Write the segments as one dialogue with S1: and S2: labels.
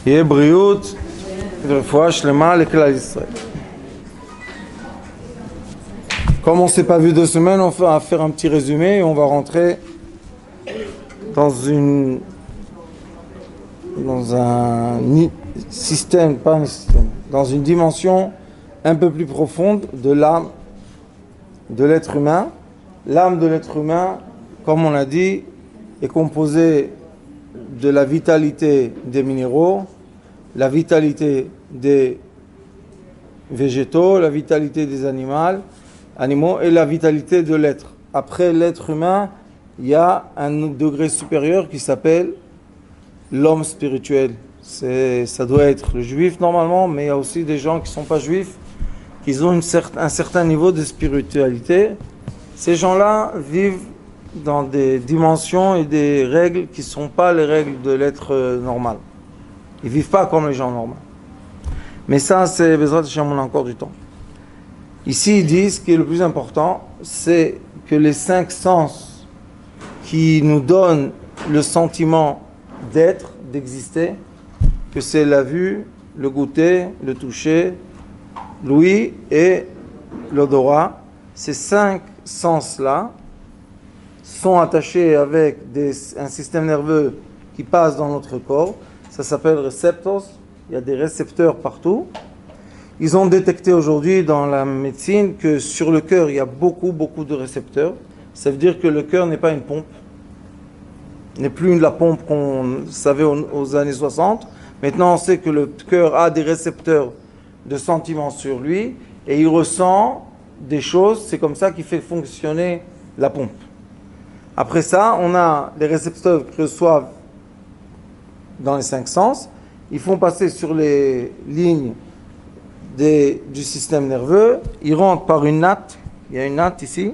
S1: יהיה בריאות ורפואה שלמה לכלל ישראל. Comme on ne s'est pas vu 2 semaines, on va faire un petit résumé et on va rentrer dans un système, pas un système, dans une dimension un peu plus profonde de l'âme de l'être humain. L'âme de l'être humain, comme on l'a dit, est composée de la vitalité des minéraux, la vitalité des végétaux, la vitalité des animaux et la vitalité de l'être. Après l'être humain, il y a un degré supérieur qui s'appelle l'homme spirituel. Ça doit être le juif normalement, mais il y a aussi des gens qui ne sont pas juifs, qui ont un certain niveau de spiritualité. Ces gens-là vivent dans des dimensions et des règles qui ne sont pas les règles de l'être normal. Ils ne vivent pas comme les gens normaux. Mais ça, c'est Bezrat Hashem, on a encore du temps. Ici, ils disent que le plus important, c'est que les 5 sens qui nous donnent le sentiment d'être, d'exister, que c'est la vue, le goûter, le toucher, l'ouïe et l'odorat. Ces 5 sens-là sont attachés avec un système nerveux qui passe dans notre corps. Ça s'appelle récepteurs. Il y a des récepteurs partout. Ils ont détecté aujourd'hui dans la médecine que sur le cœur, il y a beaucoup de récepteurs. Ça veut dire que le cœur n'est pas une pompe. N'est plus la pompe qu'on savait aux années 60. Maintenant, on sait que le cœur a des récepteurs de sentiments sur lui et il ressent des choses. C'est comme ça qu'il fait fonctionner la pompe. Après ça, on a les récepteurs qui reçoivent dans les 5 sens. Ils font passer sur les lignes du système nerveux. Ils rentrent par une natte. Il y a une natte ici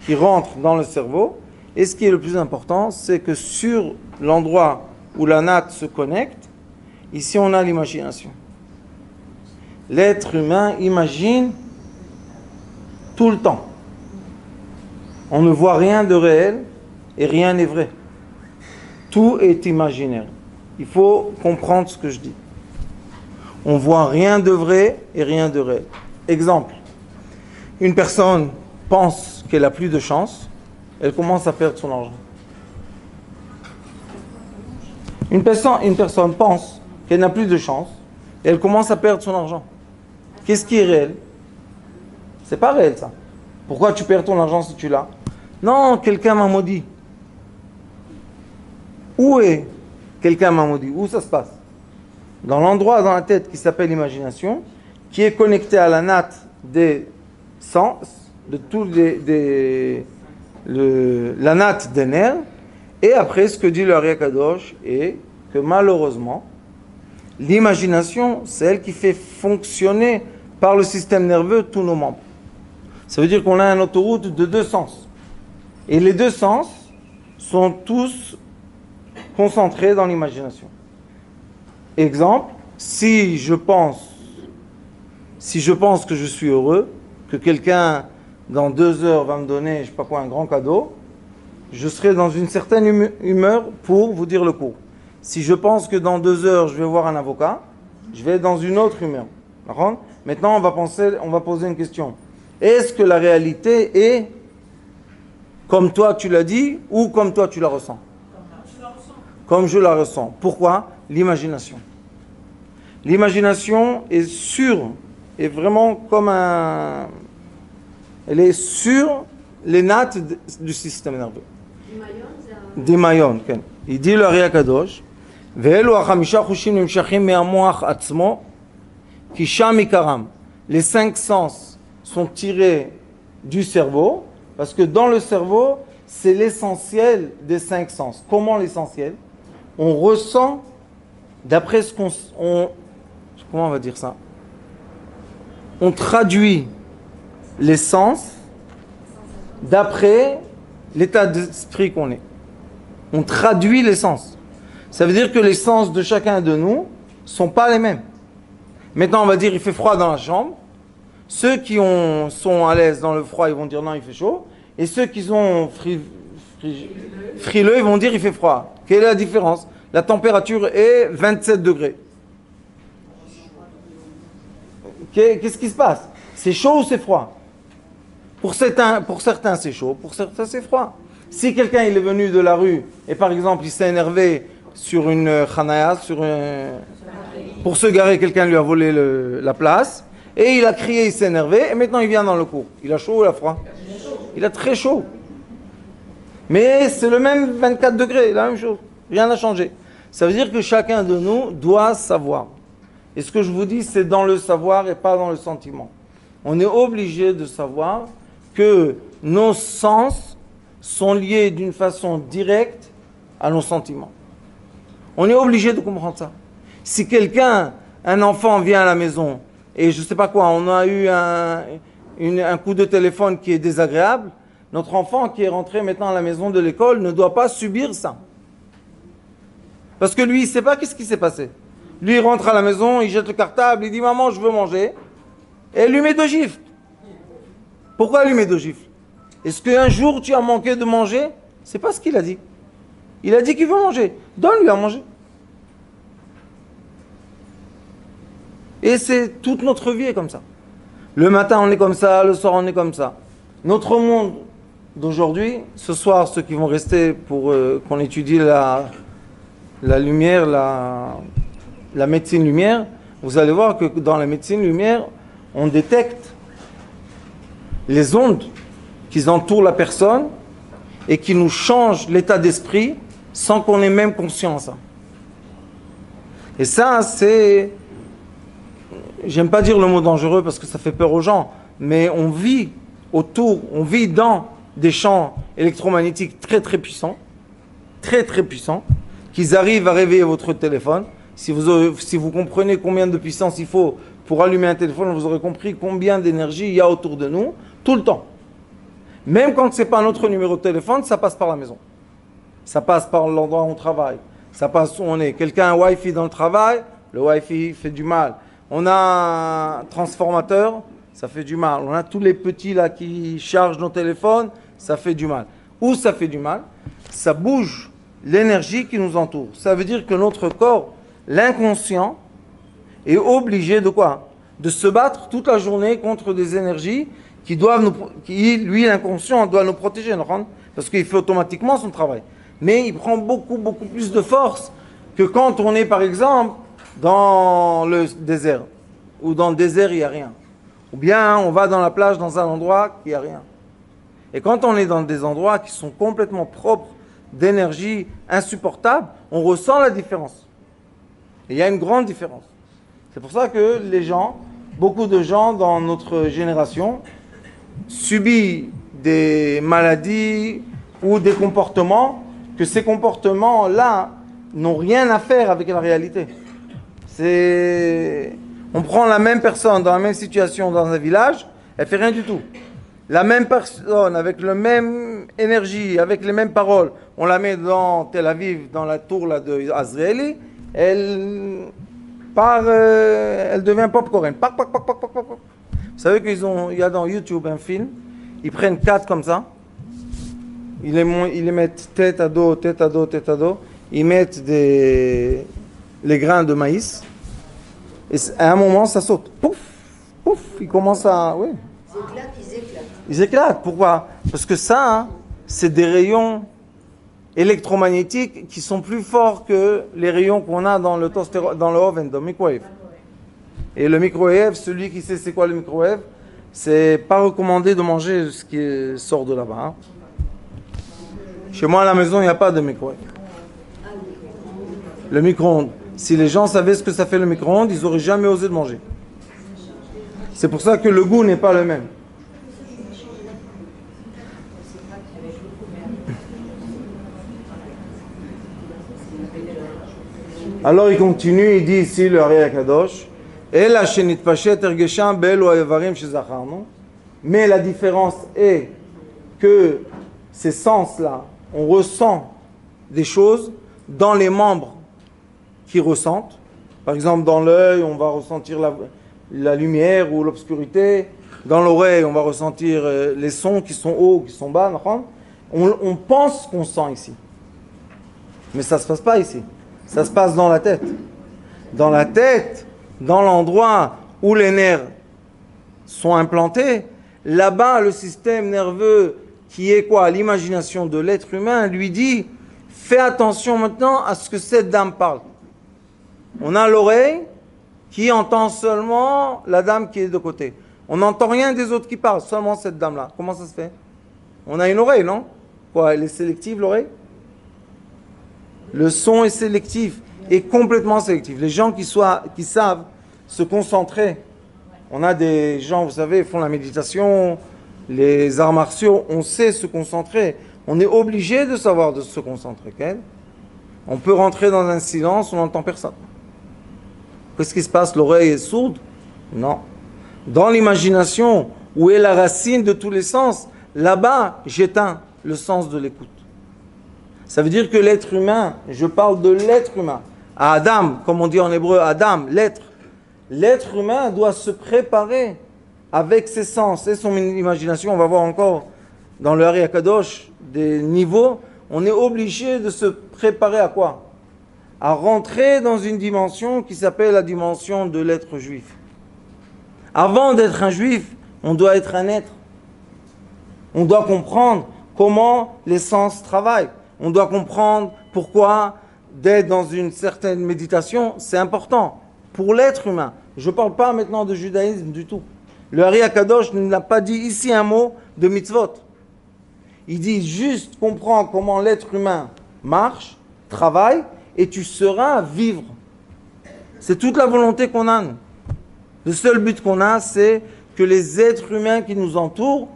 S1: qui rentre dans le cerveau. Et ce qui est le plus important, c'est que sur l'endroit où la natte se connecte, ici on a l'imagination. L'être humain imagine tout le temps. On ne voit rien de réel et rien n'est vrai. Tout est imaginaire. Il faut comprendre ce que je dis. On voit rien de vrai et rien de réel. Exemple, une personne pense qu'elle a plus de chance, elle commence à perdre son argent. Une personne pense qu'elle n'a plus de chance et elle commence à perdre son argent. Qu'est-ce qui est réel? C'est pas réel ça. Pourquoi tu perds ton argent si tu l'as? Non, quelqu'un m'a maudit. Où est quelqu'un m'a maudit? Où ça se passe? Dans l'endroit dans la tête qui s'appelle l'imagination, qui est connecté à la natte des sens, de tous la natte des nerfs. Et après, ce que dit le Ari Akadosh est que malheureusement, l'imagination, c'est elle qui fait fonctionner par le système nerveux tous nos membres. Ça veut dire qu'on a une autoroute de 2 sens. Et les 2 sens sont tous concentrés dans l'imagination. Exemple, si je pense que je suis heureux, que quelqu'un dans 2 heures va me donner, je sais pas quoi, un grand cadeau, je serai dans une certaine humeur pour vous dire le cours. Si je pense que dans 2 heures je vais voir un avocat, je vais être dans une autre humeur. D'accord ? Maintenant, on va poser une question. Est-ce que la réalité est comme toi tu l'as dit ou comme toi tu la ressens? Comme je la ressens. Pourquoi? L'imagination. L'imagination est vraiment comme elle est sur les nattes du système nerveux. Des maillons. Il dit le Ari Akadosh, les 5 sens sont tirés du cerveau, parce que dans le cerveau, c'est l'essentiel des 5 sens. Comment l'essentiel? On ressent, d'après ce comment on va dire ça? On traduit les sens d'après l'état d'esprit qu'on est. On traduit les sens. Ça veut dire que les sens de chacun de nous ne sont pas les mêmes. Maintenant, on va dire il fait froid dans la chambre. Ceux qui sont à l'aise dans le froid, ils vont dire non, il fait chaud. Et ceux qui sont frileux, ils vont dire il fait froid. Quelle est la différence? La température est 27 degrés. Qu'est-ce qui se passe? C'est chaud ou c'est froid? Pour certains c'est chaud, pour certains c'est froid. Si quelqu'un il est venu de la rue et par exemple il s'est énervé sur une khanaya, pour se garer, quelqu'un lui a volé la place et il a crié, il s'est énervé et maintenant il vient dans le cours. Il a chaud ou il a froid? Il a très chaud. Mais c'est le même 24 degrés, la même chose. Rien n'a changé. Ça veut dire que chacun de nous doit savoir. Et ce que je vous dis, c'est dans le savoir et pas dans le sentiment. On est obligé de savoir que nos sens sont liés d'une façon directe à nos sentiments. On est obligé de comprendre ça. Si un enfant vient à la maison et je ne sais pas quoi, on a eu un coup de téléphone qui est désagréable, notre enfant qui est rentré maintenant à la maison de l'école ne doit pas subir ça. Parce que lui, il ne sait pas qu'est-ce qui s'est passé. Lui, il rentre à la maison, il jette le cartable, il dit « Maman, je veux manger ». Et elle lui met 2 gifles. Pourquoi elle lui met 2 gifles? Est-ce qu'un jour tu as manqué de manger? C'est pas ce qu'il a dit. Il a dit qu'il veut manger. Donne-lui à manger. Et c'est toute notre vie est comme ça. Le matin on est comme ça, le soir on est comme ça. Notre monde d'aujourd'hui, ce soir ceux qui vont rester pour qu'on étudie la lumière, la médecine lumière, vous allez voir que dans la médecine lumière, on détecte les ondes qui entourent la personne et qui nous changent l'état d'esprit sans qu'on ait même conscience. Et ça, c'est... J'aime pas dire le mot dangereux parce que ça fait peur aux gens, mais on vit dans des champs électromagnétiques très très puissants, qu'ils arrivent à réveiller votre téléphone. Si vous comprenez combien de puissance il faut pour allumer un téléphone, vous aurez compris combien d'énergie il y a autour de nous, tout le temps. Même quand ce n'est pas notre numéro de téléphone, ça passe par la maison. Ça passe par l'endroit où on travaille. Ça passe où on est. Quelqu'un a un Wi-Fi dans le travail, le Wi-Fi fait du mal. On a un transformateur, ça fait du mal. On a tous les petits là qui chargent nos téléphones, ça fait du mal. Où ça fait du mal? Ça bouge l'énergie qui nous entoure. Ça veut dire que notre corps, l'inconscient, est obligé de quoi? De se battre toute la journée contre des énergies lui, l'inconscient, doit nous protéger, parce qu'il fait automatiquement son travail. Mais il prend beaucoup plus de force que quand on est, par exemple, dans le désert. Ou dans le désert, il n'y a rien. Ou bien on va dans la plage, dans un endroit qui n'y a rien. Et quand on est dans des endroits qui sont complètement propres d'énergie insupportable, on ressent la différence. Et il y a une grande différence. C'est pour ça que beaucoup de gens dans notre génération subissent des maladies ou des comportements que ces comportements-là n'ont rien à faire avec la réalité. On prend la même personne dans la même situation dans un village, elle fait rien du tout. La même personne avec la même énergie, avec les mêmes paroles, on la met dans Tel Aviv, dans la tour là, de Azrieli, elle devient popcorn. Vous savez il y a dans YouTube un film, ils prennent 4 comme ça, ils les mettent tête à dos, ils mettent les grains de maïs, et à un moment ça saute, pouf, ils commencent à... Oui. Ils éclatent. Pourquoi? Parce que ça, c'est des rayons électromagnétiques qui sont plus forts que les rayons qu'on a dans le oven, dans le microwave. Et le microwave, celui qui sait c'est quoi le microwave, c'est pas recommandé de manger ce qui sort de là-bas. Chez moi à la maison, il n'y a pas de microwave. Le micro-ondes. Si les gens savaient ce que ça fait le micro-ondes, ils n'auraient jamais osé de manger. C'est pour ça que le goût n'est pas le même. Alors il continue, il dit ici le Ari Akadosh, mais la différence est que ces sens-là, on ressent des choses dans les membres qui ressentent. Par exemple, dans l'œil, on va ressentir la lumière ou l'obscurité. Dans l'oreille, on va ressentir les sons qui sont hauts, qui sont bas. On pense qu'on sent ici. Mais ça ne se passe pas ici. Ça se passe dans la tête. Dans la tête, dans l'endroit où les nerfs sont implantés, là-bas, le système nerveux qui est quoi? L'imagination de l'être humain lui dit, fais attention maintenant à ce que cette dame parle. On a l'oreille qui entend seulement la dame qui est de côté. On n'entend rien des autres qui parlent, seulement cette dame-là. Comment ça se fait? On a une oreille, non? Quoi, elle est sélective, l'oreille? Le son est sélectif, est complètement sélectif. Les gens qui savent se concentrer. On a des gens, vous savez, font la méditation, les arts martiaux, on sait se concentrer. On est obligé de savoir de se concentrer. Okay? On peut rentrer dans un silence, on n'entend personne. Qu'est-ce qui se passe? L'oreille est sourde? Non. Dans l'imagination, où est la racine de tous les sens, là-bas, j'éteins le sens de l'écoute. Ça veut dire que l'être humain, je parle de l'être humain, à Adam, comme on dit en hébreu, Adam, l'être. L'être humain doit se préparer avec ses sens et son imagination. On va voir encore dans le Hari Akadosh des niveaux. On est obligé de se préparer à quoi? À rentrer dans une dimension qui s'appelle la dimension de l'être juif. Avant d'être un juif, on doit être un être. On doit comprendre comment les sens travaillent. On doit comprendre pourquoi d'être dans une certaine méditation, c'est important pour l'être humain. Je ne parle pas maintenant de judaïsme du tout. Le Hari Akadosh n'a pas dit ici un mot de mitzvot. Il dit juste comprends comment l'être humain marche, travaille, et tu seras vivre. C'est toute la volonté qu'on a, nous. Le seul but qu'on a, c'est que les êtres humains qui nous entourent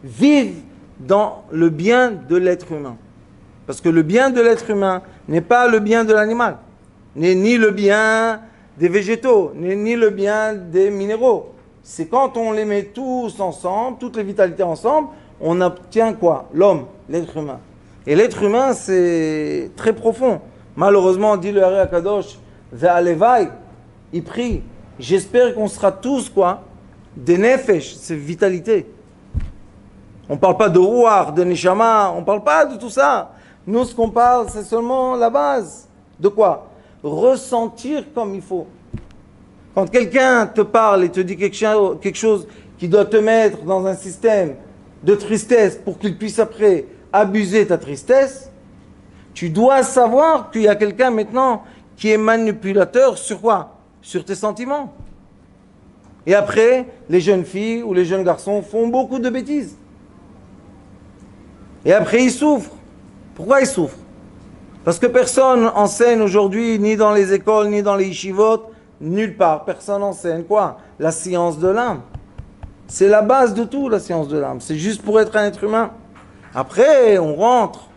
S1: vivent dans le bien de l'être humain. Parce que le bien de l'être humain n'est pas le bien de l'animal, n'est ni le bien des végétaux, n'est ni le bien des minéraux. C'est quand on les met tous ensemble, toutes les vitalités ensemble, on obtient quoi? L'homme, l'être humain. Et l'être humain, c'est très profond. Malheureusement, dit le Hari Akadosh, Ve'alevai, il prie. J'espère qu'on sera tous quoi? Des nefesh, c'est vitalité. On ne parle pas de rouar, de neshama, on ne parle pas de tout ça. Nous, ce qu'on parle, c'est seulement la base. De quoi? Ressentir comme il faut. Quand quelqu'un te parle et te dit quelque chose qui doit te mettre dans un système de tristesse pour qu'il puisse après abuser ta tristesse, tu dois savoir qu'il y a quelqu'un maintenant qui est manipulateur sur quoi? Sur tes sentiments. Et après, les jeunes filles ou les jeunes garçons font beaucoup de bêtises. Et après, ils souffrent. Pourquoi ils souffrent? Parce que personne enseigne aujourd'hui, ni dans les écoles, ni dans les yeshivot, nulle part. Personne enseigne quoi? La science de l'âme. C'est la base de tout, la science de l'âme. C'est juste pour être un être humain. Après, on rentre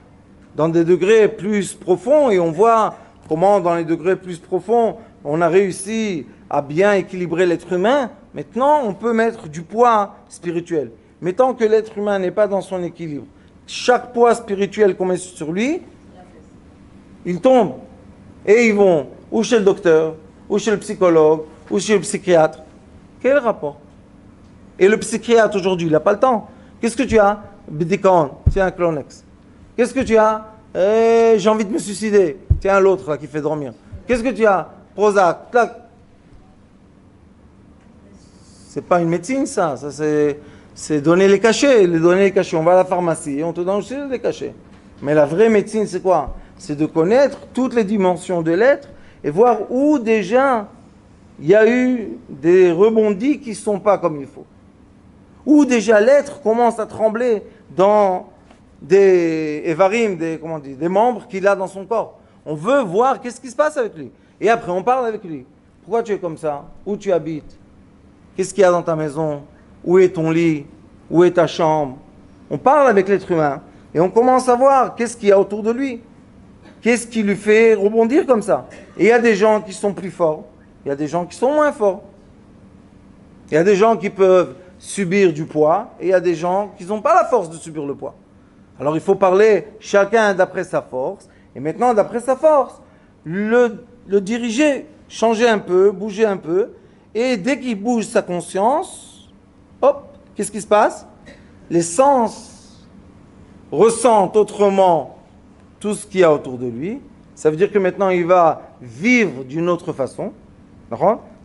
S1: dans des degrés plus profonds et on voit comment, dans les degrés plus profonds, on a réussi à bien équilibrer l'être humain. Maintenant, on peut mettre du poids spirituel. Mais tant que l'être humain n'est pas dans son équilibre, chaque poids spirituel qu'on met sur lui, il tombe. Et ils vont ou chez le docteur, ou chez le psychologue, ou chez le psychiatre. Quel rapport? Et le psychiatre aujourd'hui, il n'a pas le temps. Qu'est-ce que tu as? Bidikon, tiens un Clonex. Qu'est-ce que tu as? J'ai envie de me suicider. Tiens l'autre là qui fait dormir. Qu'est-ce que tu as? Prozac, clac. C'est pas une médecine ça. Ça c'est donner les cachets. Donner les cachets. On va à la pharmacie et on te donne aussi des cachets. Mais la vraie médecine, c'est quoi? C'est de connaître toutes les dimensions de l'être et voir où déjà il y a eu des rebondis qui ne sont pas comme il faut. Où déjà l'être commence à trembler dans des évarim, des membres qu'il a dans son corps. On veut voir qu'est-ce qui se passe avec lui. Et après, on parle avec lui. Pourquoi tu es comme ça? Où tu habites? Qu'est-ce qu'il y a dans ta maison? Où est ton lit? Où est ta chambre? On parle avec l'être humain et on commence à voir qu'est-ce qu'il y a autour de lui. Qu'est-ce qui lui fait rebondir comme ça? Et il y a des gens qui sont plus forts. Il y a des gens qui sont moins forts. Il y a des gens qui peuvent subir du poids et il y a des gens qui n'ont pas la force de subir le poids. Alors il faut parler chacun d'après sa force et maintenant d'après sa force, le diriger, changer un peu, bouger un peu et dès qu'il bouge sa conscience, hop, qu'est-ce qui se passe? Les sens ressentent autrement tout ce qu'il y a autour de lui. Ça veut dire que maintenant il va vivre d'une autre façon.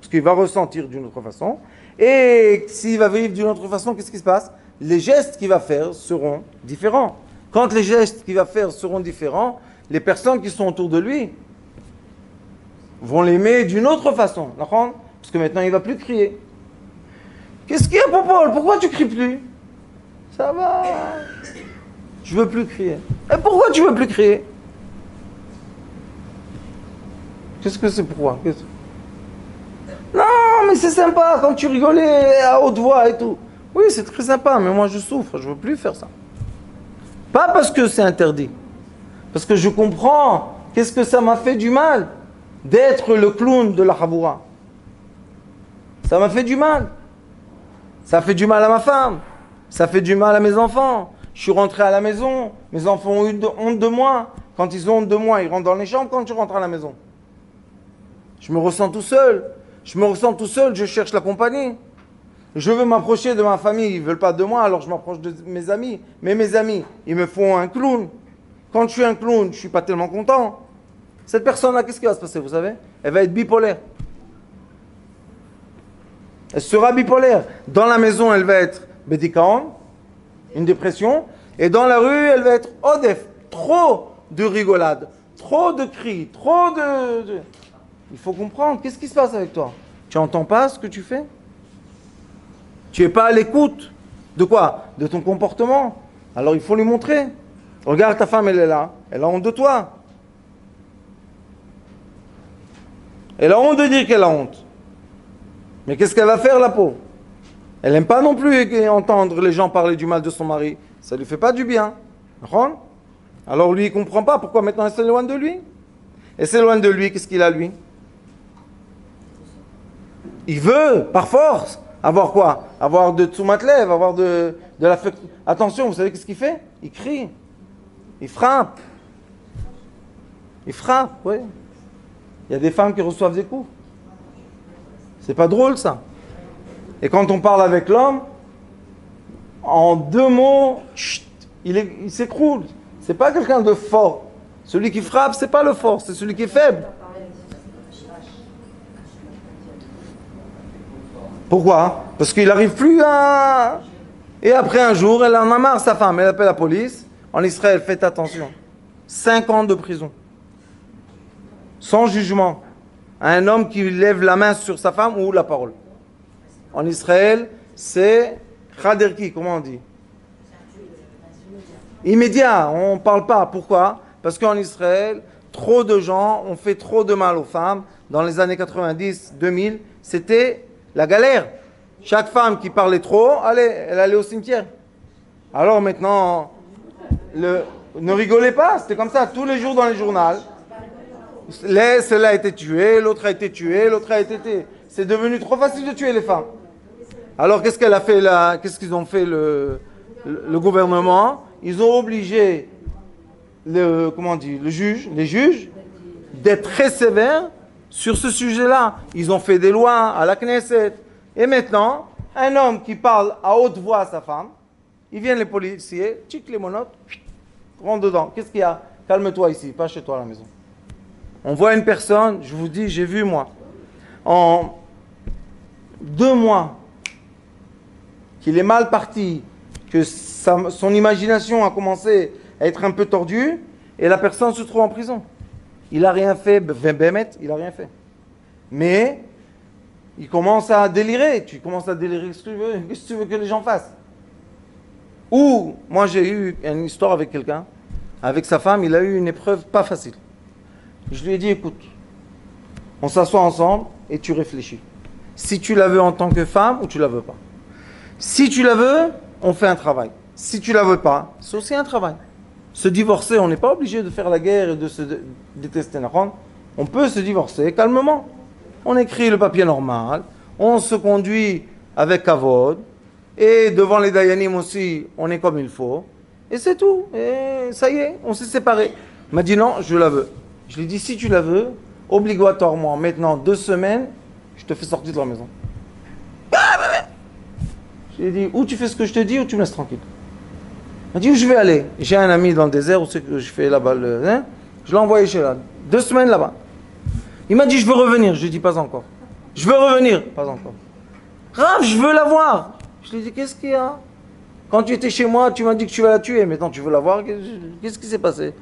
S1: parce qu'il va ressentir d'une autre façon. Et s'il va vivre d'une autre façon, qu'est-ce qui se passe? Les gestes qu'il va faire seront différents. Quand les gestes qu'il va faire seront différents, les personnes qui sont autour de lui vont l'aimer d'une autre façon. D'accord? Parce que maintenant, il ne va plus crier. Qu'est-ce qu'il y a, Paul? Pourquoi tu cries plus? Ça va. Je veux plus crier. Et pourquoi tu veux plus crier? Qu'est-ce que c'est pourquoi? Non, mais c'est sympa quand tu rigolais à haute voix et tout. Oui, c'est très sympa, mais moi je souffre, je veux plus faire ça. Pas parce que c'est interdit. Parce que je comprends qu'est-ce que ça m'a fait du mal d'être le clown de la Chaboura. Ça m'a fait du mal. Ça fait du mal à ma femme. Ça fait du mal à mes enfants. Je suis rentré à la maison. Mes enfants ont eu honte de moi. Quand ils ont honte de moi, ils rentrent dans les chambres quand je rentre à la maison. Je me ressens tout seul. Je me ressens tout seul, je cherche la compagnie. Je veux m'approcher de ma famille, ils ne veulent pas de moi, alors je m'approche de mes amis. Mais mes amis, ils me font un clown. Quand je suis un clown, je ne suis pas tellement content. Cette personne-là, qu'est-ce qui va se passer, vous savez? Elle va être bipolaire. Elle sera bipolaire. Dans la maison, elle va être bédikaon, une dépression. Et dans la rue, elle va être odef. Trop de rigolade, trop de cris, trop de... Il faut comprendre, qu'est-ce qui se passe avec toi? Tu n'entends pas ce que tu fais? Tu n'es pas à l'écoute. De quoi? De ton comportement. Alors il faut lui montrer. Regarde, ta femme, elle est là. Elle a honte de toi. Elle a honte de dire qu'elle a honte. Mais qu'est-ce qu'elle va faire, la peau? Elle n'aime pas non plus entendre les gens parler du mal de son mari. Ça ne lui fait pas du bien. Alors lui, il ne comprend pas pourquoi maintenant elle s'éloigne de lui. Elle s'éloigne de lui, qu'est-ce qu'il a, lui? Il veut, par force, avoir quoi? Avoir de tsumatlev, avoir de l'affection. Attention, vous savez qu'est-ce qu'il fait? Il crie. Il frappe. Il frappe, oui. Il y a des femmes qui reçoivent des coups. C'est pas drôle, ça. Et quand on parle avec l'homme, en 2 mots, chut, il s'écroule. C'est pas quelqu'un de fort. Celui qui frappe, c'est pas le fort, c'est celui qui est faible. Pourquoi? Parce qu'il n'arrive plus à... Et après un jour, elle en a marre, sa femme, elle appelle la police. En Israël, faites attention. 5 ans de prison. Sans jugement. Un homme qui lève la main sur sa femme ou la parole. En Israël, c'est Khaderki, comment on dit? Immédiat, on ne parle pas. Pourquoi? Parce qu'en Israël, trop de gens ont fait trop de mal aux femmes. Dans les années 90, 2000, c'était la galère. Chaque femme qui parlait trop, elle allait au cimetière. Alors maintenant, ne rigolez pas, c'était comme ça, tous les jours dans les journaux. Celle-là a été tuée, l'autre a été tuée, l'autre a été... C'est devenu trop facile de tuer les femmes. Alors qu'est-ce qu'elle a fait là? Qu'est-ce qu'ils ont fait le gouvernement? Ils ont obligé les juges d'être très sévères sur ce sujet-là. Ils ont fait des lois à la Knesset. Et maintenant, un homme qui parle à haute voix à sa femme, ils viennent les policiers, tchic les monotes, rentre dedans. Qu'est-ce qu'il y a? Calme-toi ici, pas chez toi à la maison. On voit une personne, je vous dis, j'ai vu moi, en 2 mois, qu'il est mal parti, que son imagination a commencé à être un peu tordue, et la personne se trouve en prison. Il n'a rien fait, il n'a rien fait. Mais, il commence à délirer. Tu commences à délirer, qu'est-ce que tu veux que les gens fassent? Ou, moi j'ai eu une histoire avec quelqu'un, avec sa femme, il a eu une épreuve pas facile. Je lui ai dit, écoute, on s'assoit ensemble et tu réfléchis. Si tu la veux en tant que femme ou tu la veux pas. Si tu la veux, on fait un travail. Si tu la veux pas, c'est aussi un travail. Se divorcer, on n'est pas obligé de faire la guerre et de se détester. On peut se divorcer calmement. On écrit le papier normal, on se conduit avec kavod, et devant les dayanim aussi, on est comme il faut, et c'est tout. Et ça y est, on s'est séparés. Il m'a dit non, je la veux. Je lui ai dit, si tu la veux, obligatoirement, maintenant 2 semaines, je te fais sortir de la maison. Je lui ai dit, ou tu fais ce que je te dis, ou tu me laisses tranquille. Il m'a dit, où je vais aller? J'ai un ami dans le désert, où c'est que je fais là-bas, je l'ai envoyé chez là. 2 semaines là-bas. Il m'a dit, je veux revenir. Je lui ai dit, pas encore. Je veux revenir. Pas encore. Rav, je veux la voir. Je lui ai dit, qu'est-ce qu'il y a? Quand tu étais chez moi, tu m'as dit que tu vas la tuer. Maintenant, tu veux la voir? Qu'est-ce qui s'est passé?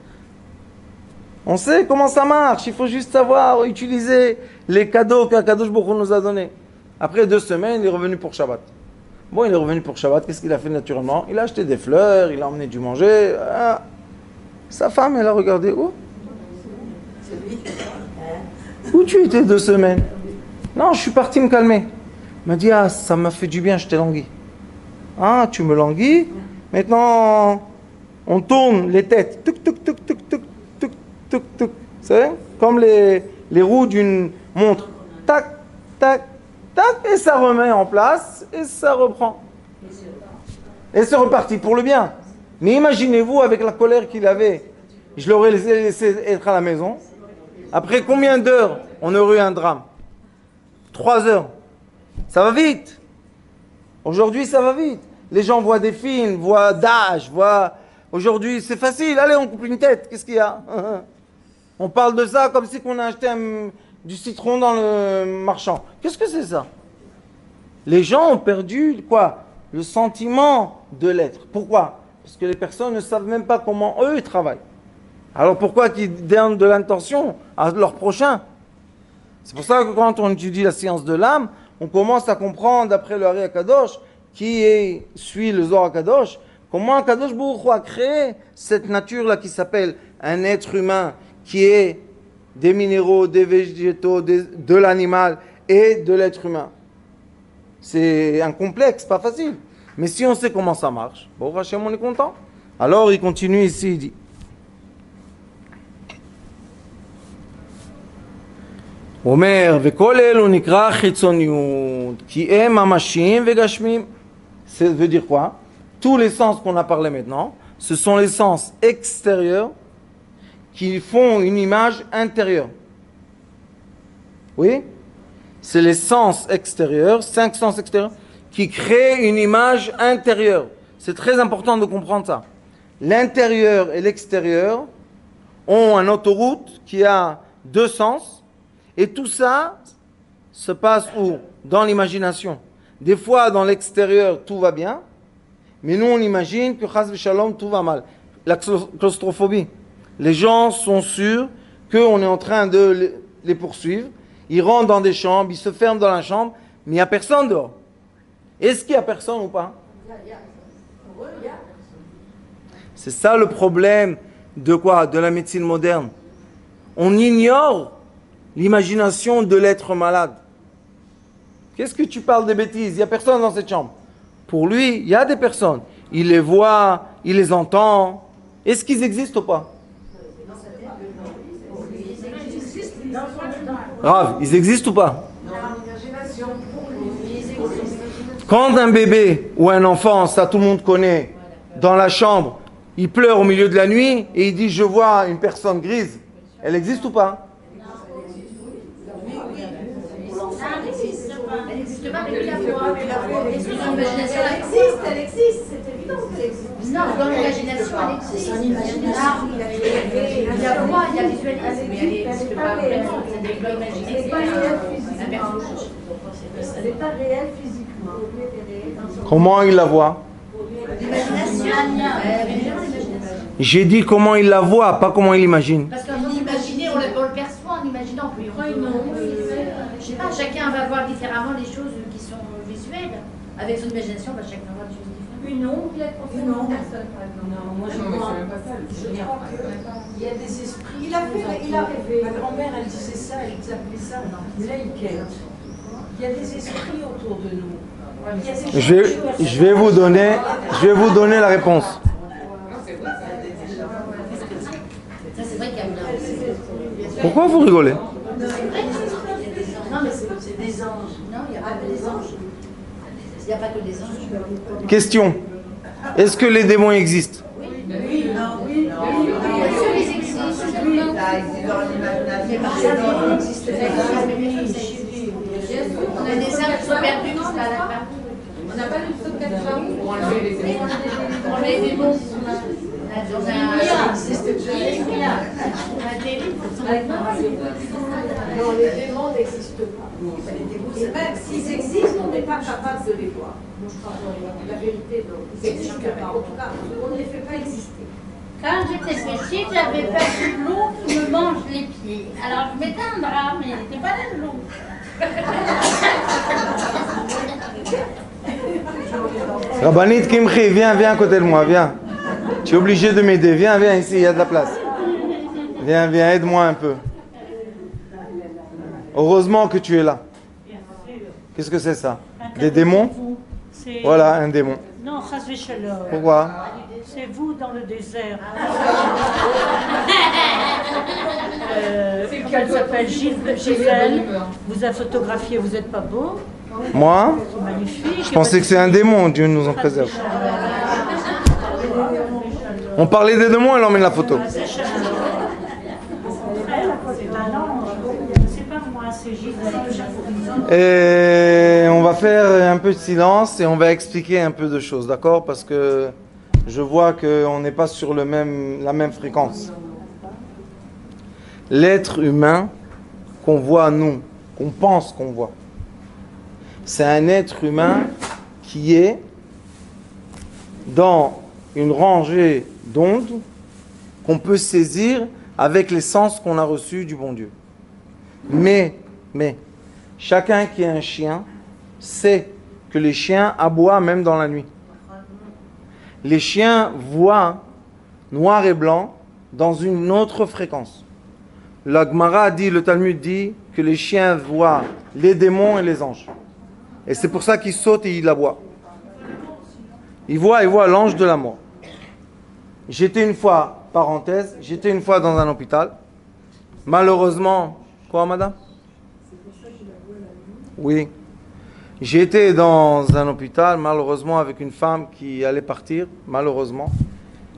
S1: On sait comment ça marche. Il faut juste savoir utiliser les cadeaux qu'Akadosh Baruch Hu nous a donnés. Après 2 semaines, il est revenu pour Shabbat. Bon, il est revenu pour Shabbat. Qu'est-ce qu'il a fait naturellement? Il a acheté des fleurs, il a emmené du manger. Ah. Sa femme, elle a regardé. Oh. Où tu étais 2 semaines? Non, je suis parti me calmer. Il m'a dit, ah, ça m'a fait du bien, je t'ai langui. Ah, tu me languis? Maintenant, on tourne les têtes. Tuc, tuc, tuc, tuc, tuc, tuc, tuc, tuc. C'est comme les roues d'une montre. Tac, tac, tac, et ça remet en place, et ça reprend. Et c'est reparti pour le bien. Mais imaginez-vous avec la colère qu'il avait. Je l'aurais laissé être à la maison. Après combien d'heures on aurait eu un drame? 3 heures. Ça va vite. Aujourd'hui, ça va vite. Les gens voient des films, voient Daesh, voient... Aujourd'hui, c'est facile. Allez, on coupe une tête. Qu'est-ce qu'il y a? On parle de ça comme si on a acheté du citron dans le marchand. Qu'est-ce que c'est ça? Les gens ont perdu, quoi? Le sentiment de l'être. Pourquoi? Parce que les personnes ne savent même pas comment eux ils travaillent. Alors pourquoi qu'ils donnent de l'intention à leur prochain? C'est pour ça que quand on étudie la science de l'âme, on commence à comprendre, d'après le Hari Akadosh, suit le Zohar Akadosh, comment Akadosh Baruch Hu a créé cette nature-là qui s'appelle un être humain, qui est des minéraux, des végétaux, de l'animal et de l'être humain. C'est un complexe, pas facile. Mais si on sait comment ça marche, bon, Hachem, on est content. Alors il continue ici, il dit. Omer, vekol elu nikra chitzoniut, ki em mamashim vegashmim. Ça veut dire quoi? Tous les sens qu'on a parlé maintenant, ce sont les sens extérieurs qui font une image intérieure. Oui? C'est les sens extérieurs, 5 sens extérieurs, qui créent une image intérieure. C'est très important de comprendre ça. L'intérieur et l'extérieur ont une autoroute qui a 2 sens. Et tout ça se passe où? Dans l'imagination. Des fois, dans l'extérieur, tout va bien. Mais nous, on imagine que, chas v'shalom, tout va mal. La claustrophobie. Les gens sont sûrs qu'on est en train de les poursuivre. Ils rentrent dans des chambres, ils se ferment dans la chambre, mais il n'y a personne dehors. Est-ce qu'il y a personne ou pas? C'est ça le problème de quoi? De la médecine moderne. On ignore l'imagination de l'être malade. Qu'est-ce que tu parles de bêtises? Il n'y a personne dans cette chambre. Pour lui, il y a des personnes. Il les voit, il les entend. Est-ce qu'ils existent ou pas? Rav, ils existent ou pas? Quand un bébé ou un enfant, ça tout le monde connaît, dans la chambre, il pleure au milieu de la nuit et il dit « Je vois une personne grise », elle existe ou pas?
S2: Elle n'existe pas, mais qui la voit? L'imagination, elle existe, c'est évident qu'elle existe. Non, dans l'imagination, elle existe. Il y a voix, il y a visualisme, mais elle n'existe pas vraiment. C'est pas imaginer, c'est pas elle n'est pas réelle physiquement.
S1: Comment il la voit?
S2: L'imagination.
S1: J'ai dit comment il la voit, pas comment il l'imagine.
S2: Parce qu'en imaginer, on le perçoit en imaginant. Je sais pas, chacun va voir différemment les choses qui sont visuelles. Avec son imagination, va chacun voir des choses différentes. Une ombre, il y a profondément personne, par exemple. Non, moi je ne sais même pas ça. Il y a des esprits. Il a rêvé. Ma grand-mère, elle disait ça, elle appelait ça l'Eiket. Il y a des esprits autour de nous.
S1: Je vais vous donner la réponse.
S2: Ça, c'est vrai qu'il y a une...
S1: Pourquoi vous rigolez?
S2: Non, mais c'est des anges. Non, il n'y a pas que des anges. Il n'y a pas que des anges.
S1: Question. Est-ce que les démons existent?
S2: Oui. Oui. Bien sûr, ils existent. Mais par ça, ils n'existent pas. On a des âmes qui sont perdues, qui sont là partout. On n'a pas du tout de 4 femmes pour enlever les démons. On enlève les démons. On a des terrible.
S3: Non, les démons n'existent pas. Et même s'ils existent, on n'est pas capable de les voir. La vérité, non. Ils n'existent pas. En tout cas, on ne les fait pas exister.
S2: Quand j'étais petite, j'avais peur du loup qui me mange les pieds. Alors je mettais un drap, mais il n'était pas là le loup.
S1: Rabbanit Kimchi, viens à côté de moi, viens. Tu es obligé de m'aider, viens ici, il y a de la place. Viens, aide-moi un peu. Heureusement que tu es là. Qu'est-ce que c'est ça? Des démons? Voilà, un démon.
S4: Non, Chas v'Shalom.
S1: Pourquoi?
S4: C'est vous dans le désert. Comment elle s'appelle? Gisèle. Vous a photographié, vous n'êtes pas beau.
S1: Moi?
S4: C'est magnifique.
S1: Je pensais que c'est un démon, Dieu nous en préserve. On parlait des démons, elle emmène la photo.
S4: C'est pas moi, c'est Gisèle.
S1: Et on va faire un peu de silence et on va expliquer un peu de choses, d'accord? Parce que je vois qu'on n'est pas sur la même fréquence. L'être humain qu'on voit nous, qu'on pense qu'on voit, c'est un être humain qui est dans une rangée d'ondes qu'on peut saisir avec les sens qu'on a reçus du bon Dieu. Mais, chacun qui a un chien sait que les chiens aboient même dans la nuit. Les chiens voient noir et blanc dans une autre fréquence. La Gemara dit, le Talmud dit que les chiens voient les démons et les anges. Et c'est pour ça qu'ils sautent et ils aboient. Ils voient l'ange de la mort. J'étais une fois dans un hôpital. Malheureusement, quoi madame? Oui. J'ai été dans un hôpital, malheureusement, avec une femme qui allait partir, malheureusement.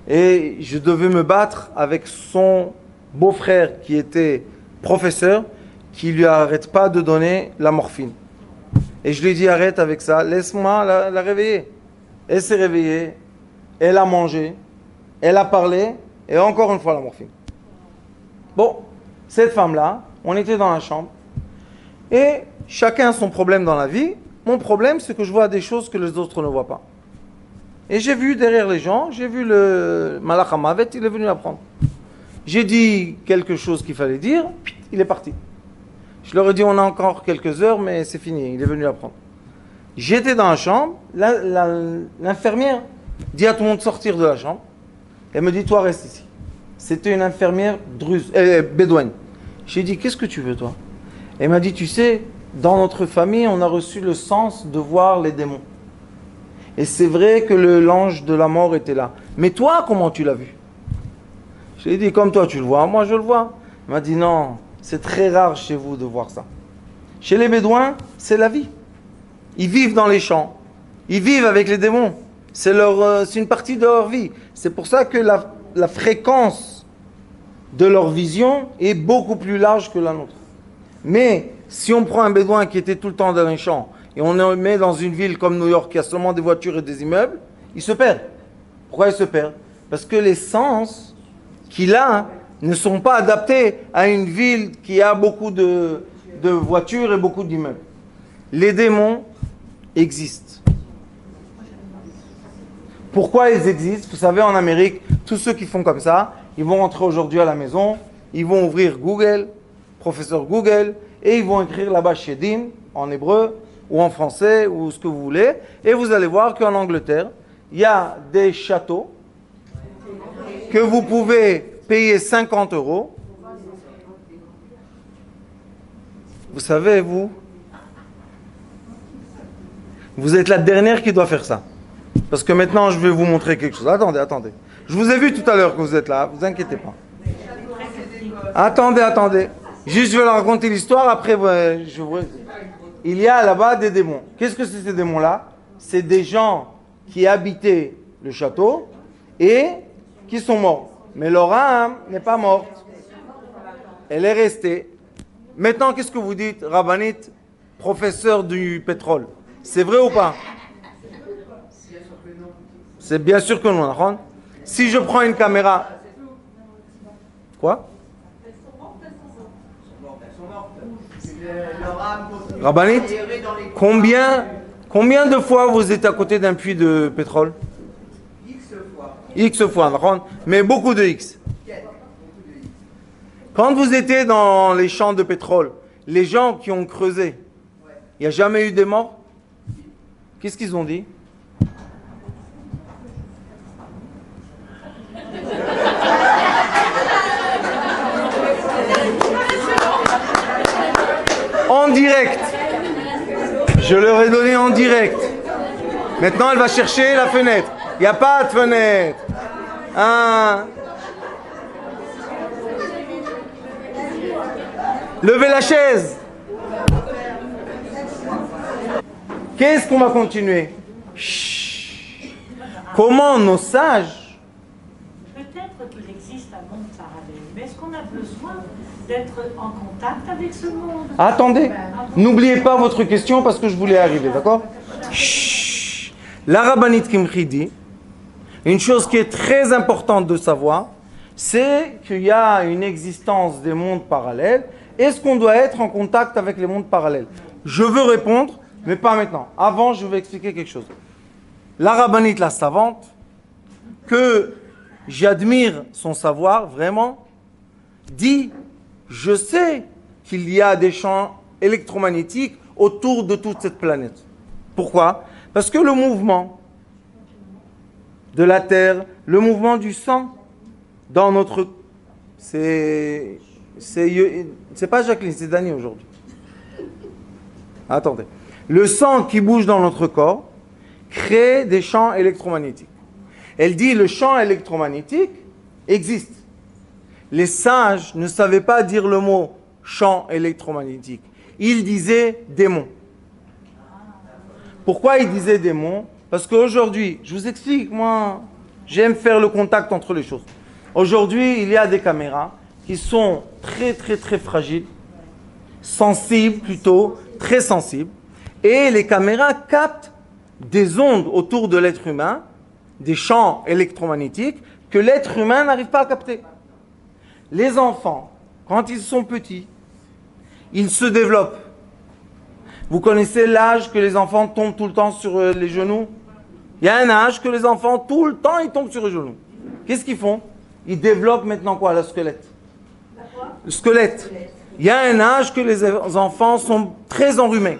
S1: Et je devais me battre avec son beau-frère qui était professeur, qui lui arrête pas de donner la morphine. Et je lui ai dit, arrête avec ça, laisse-moi la réveiller. Elle s'est réveillée, elle a mangé, elle a parlé, et encore une fois la morphine. Bon, cette femme-là, on était dans la chambre, et chacun a son problème dans la vie. Mon problème, c'est que je vois des choses que les autres ne voient pas. Et j'ai vu derrière les gens, j'ai vu le Malach HaMavet, il est venu apprendre. J'ai dit quelque chose qu'il fallait dire, il est parti. Je leur ai dit, on a encore quelques heures, mais c'est fini, il est venu apprendre. J'étais dans la chambre, l'infirmière dit à tout le monde de sortir de la chambre. Elle me dit, toi reste ici. C'était une infirmière bédouine. J'ai dit, qu'est-ce que tu veux toi? Elle m'a dit, tu sais, dans notre famille, on a reçu le sens de voir les démons. Et c'est vrai que l'ange de la mort était là. Mais toi, comment tu l'as vu? Je lui ai dit, comme toi tu le vois, moi je le vois. Elle m'a dit, non, c'est très rare chez vous de voir ça. Chez les Bédouins, c'est la vie. Ils vivent dans les champs. Ils vivent avec les démons. C'est une partie de leur vie. C'est pour ça que la fréquence de leur vision est beaucoup plus large que la nôtre. Mais si on prend un Bédouin qui était tout le temps dans les champs et on le met dans une ville comme New York qui a seulement des voitures et des immeubles, il se perd. Pourquoi il se perd? Parce que les sens qu'il a ne sont pas adaptés à une ville qui a beaucoup de voitures et beaucoup d'immeubles. Les démons existent. Pourquoi ils existent? Vous savez, en Amérique, tous ceux qui font comme ça, ils vont rentrer aujourd'hui à la maison, ils vont ouvrir Google, professeur Google, et ils vont écrire là-bas Shedim, en hébreu, ou en français, ou ce que vous voulez, et vous allez voir qu'en Angleterre, il y a des châteaux que vous pouvez payer 50 €. Vous savez, vous êtes la dernière qui doit faire ça. Parce que maintenant, je vais vous montrer quelque chose. Attendez. Je vous ai vu tout à l'heure que vous êtes là, vous inquiétez pas. Attendez. Juste, je vais leur raconter l'histoire, après, il y a là-bas des démons. Qu'est-ce que c'est ces démons-là? C'est des gens qui habitaient le château et qui sont morts. Mais leur âme n'est pas morte. Elle est restée. Maintenant, qu'est-ce que vous dites, Rabbanit, professeur du pétrole? C'est vrai ou pas? C'est bien sûr que non. Si je prends une caméra... Quoi? Rabbanit, combien de fois vous êtes à côté d'un puits de pétrole? X fois, mais beaucoup de X. Quand vous étiez dans les champs de pétrole, les gens qui ont creusé, il n'y a jamais eu des morts? Qu'est-ce qu'ils ont dit? En direct. Je leur ai donné en direct. Maintenant, elle va chercher la fenêtre. Il n'y a pas de fenêtre. Hein? Levez la chaise. Qu'est-ce qu'on va continuer? Chut. Comment nos sages...
S4: Peut-être qu'il existe un monde parallèle, mais est-ce qu'on a besoin d'être en contact avec ce monde?
S1: Attendez, n'oubliez pas votre question parce que je voulais arriver, d'accord? Chut. La Rabbanit Kimchi dit, une chose qui est très importante de savoir, c'est qu'il y a une existence des mondes parallèles. Est-ce qu'on doit être en contact avec les mondes parallèles? Je veux répondre, mais pas maintenant. Avant, je vais expliquer quelque chose. La Rabbanit, la savante, que j'admire son savoir, vraiment, dit, je sais qu'il y a des champs électromagnétiques autour de toute cette planète. Pourquoi? Parce que le mouvement de la Terre, le mouvement du sang dans notre... C'est pas Jacqueline, c'est Dani aujourd'hui. Attendez. Le sang qui bouge dans notre corps crée des champs électromagnétiques. Elle dit le champ électromagnétique existe. Les sages ne savaient pas dire le mot champ électromagnétique. Ils disaient démon. Pourquoi ils disaient démon? Parce qu'aujourd'hui, je vous explique, moi, j'aime faire le contact entre les choses. Aujourd'hui, il y a des caméras qui sont très très très fragiles, sensibles plutôt, très sensibles. Et les caméras captent des ondes autour de l'être humain, des champs électromagnétiques que l'être humain n'arrive pas à capter. Les enfants, quand ils sont petits, ils se développent. Vous connaissez l'âge que les enfants tombent tout le temps sur les genoux? Il y a un âge que les enfants, tout le temps, ils tombent sur les genoux. Qu'est-ce qu'ils font? Ils développent maintenant quoi? Le squelette. Le squelette. Il y a un âge que les enfants sont très enrhumés.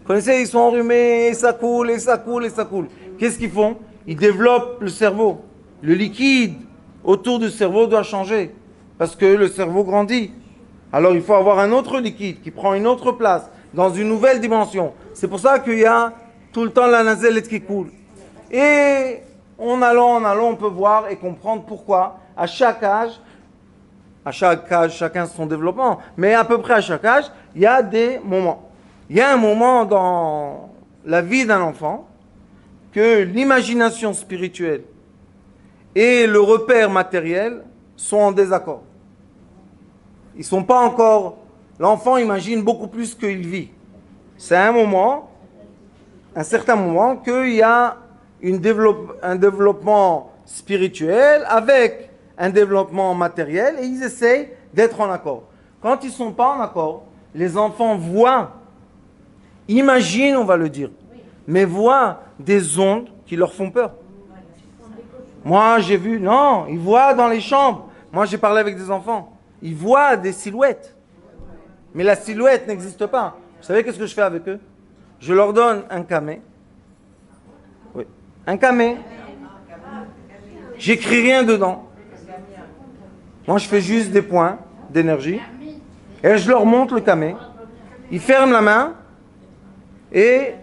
S1: Vous connaissez, ils sont enrhumés, et ça coule, et ça coule, et ça coule. Qu'est-ce qu'ils font? Ils développent le cerveau. Le liquide autour du cerveau doit changer. Parce que le cerveau grandit. Alors il faut avoir un autre liquide qui prend une autre place, dans une nouvelle dimension. C'est pour ça qu'il y a tout le temps la nazellette qui coule. Et en allant, on peut voir et comprendre pourquoi, à chaque âge, chacun son développement, mais à peu près à chaque âge, il y a des moments. Il y a un moment dans la vie d'un enfant que l'imagination spirituelle et le repère matériel sont en désaccord. Ils ne sont pas encore... L'enfant imagine beaucoup plus qu'il vit. C'est un certain moment, qu'il y a un développement spirituel avec un développement matériel et ils essayent d'être en accord. Quand ils ne sont pas en accord, les enfants voient, imaginent, on va le dire, mais voient des ondes qui leur font peur. Moi, j'ai vu, non, ils voient dans les chambres. Moi, j'ai parlé avec des enfants. Ils voient des silhouettes. Mais la silhouette n'existe pas. Vous savez qu'est-ce que je fais avec eux? Je leur donne un camé. Oui, un camé. J'écris rien dedans. Moi, je fais juste des points d'énergie. Et je leur montre le camé. Ils ferment la main. Et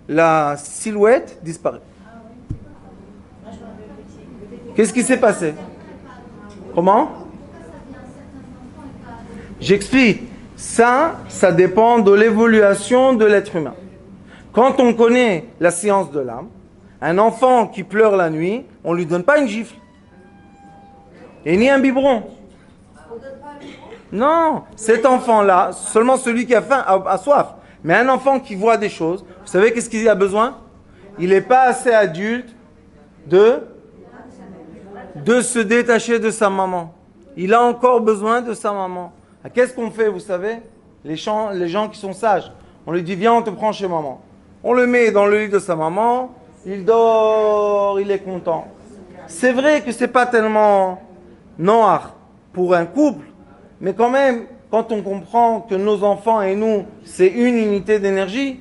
S1: la silhouette disparaît. Qu'est-ce qui s'est passé? Comment? J'explique. Ça dépend de l'évolution de l'être humain. Quand on connaît la science de l'âme, un enfant qui pleure la nuit, on ne lui donne pas une gifle. Et ni un biberon. Non, cet enfant-là, seulement celui qui a faim, a soif. Mais un enfant qui voit des choses, vous savez qu'est-ce qu'il a besoin? Il n'est pas assez adulte de se détacher de sa maman. Il a encore besoin de sa maman. Qu'est-ce qu'on fait, vous savez? les gens qui sont sages. On lui dit, viens, on te prend chez maman. On le met dans le lit de sa maman, il dort, il est content. C'est vrai que c'est pas tellement noir pour un couple, mais quand même, quand on comprend que nos enfants et nous, c'est une unité d'énergie,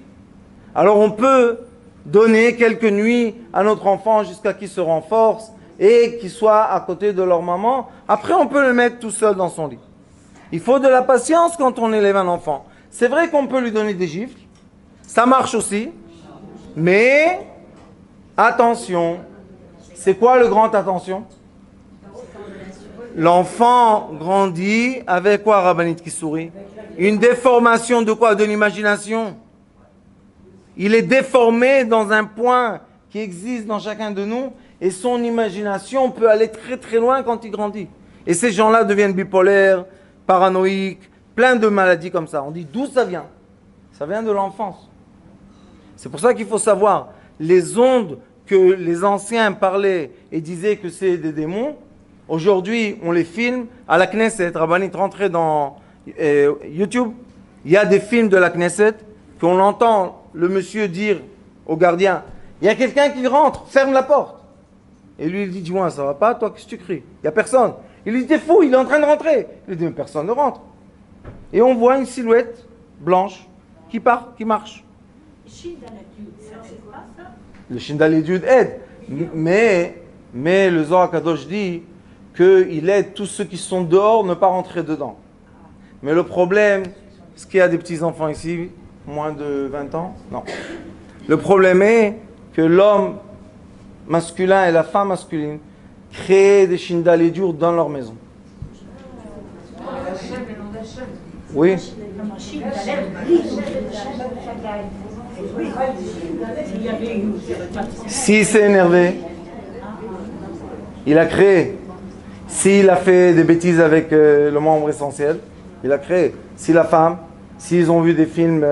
S1: alors on peut donner quelques nuits à notre enfant jusqu'à qu'il se renforce et qu'il soit à côté de leur maman. Après, on peut le mettre tout seul dans son lit. Il faut de la patience quand on élève un enfant. C'est vrai qu'on peut lui donner des gifles, ça marche aussi, mais attention. C'est quoi le grand attention? L'enfant grandit avec quoi, Rabbanit qui sourit? Une déformation de quoi? De l'imagination. Il est déformé dans un point qui existe dans chacun de nous et son imagination peut aller très très loin quand il grandit. Et ces gens-là deviennent bipolaires, paranoïques, plein de maladies comme ça. On dit d'où ça vient? Ça vient de l'enfance. C'est pour ça qu'il faut savoir les ondes que les anciens parlaient et disaient que c'est des démons. Aujourd'hui, on les filme. À la Knesset, Rabbanit, rentrez dans YouTube, il y a des films de la Knesset qu'on entend le monsieur dire au gardien, il y a quelqu'un qui rentre, ferme la porte. Et lui, il dit, dis-moi, ça va pas, toi, qu'est-ce que tu cries? Il n'y a personne. Il lui dit, t'es fou, il est en train de rentrer. Il dit, mais personne ne rentre. Et on voit une silhouette blanche qui part, qui marche. Le Shindal aide. Mais le Zohar Kadosh dit qu'il aide tous ceux qui sont dehors ne pas rentrer dedans. Mais le problème, est-ce qu'il y a des petits-enfants ici, moins de 20 ans? Non. Le problème est que l'homme masculin et la femme masculine créent des Shindal dans leur maison. Oui. S'il s'est énervé, il a créé. S'il a fait des bêtises avec le membre essentiel, il a créé. Si la femme, s'ils ont vu des films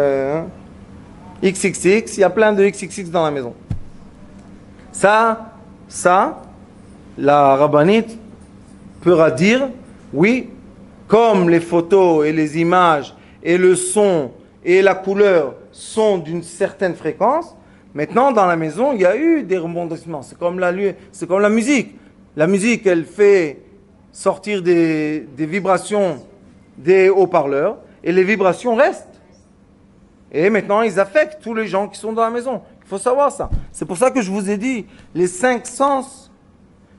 S1: XXX, il y a plein de XXX dans la maison. Ça, la rabbinite pourra dire, oui, comme les photos et les images et le son et la couleur sont d'une certaine fréquence, maintenant dans la maison, il y a eu des rebondissements. C'est comme la musique. La musique, elle fait sortir des vibrations des haut-parleurs et les vibrations restent. Et maintenant, ils affectent tous les gens qui sont dans la maison. Il faut savoir ça. C'est pour ça que je vous ai dit, les 5 sens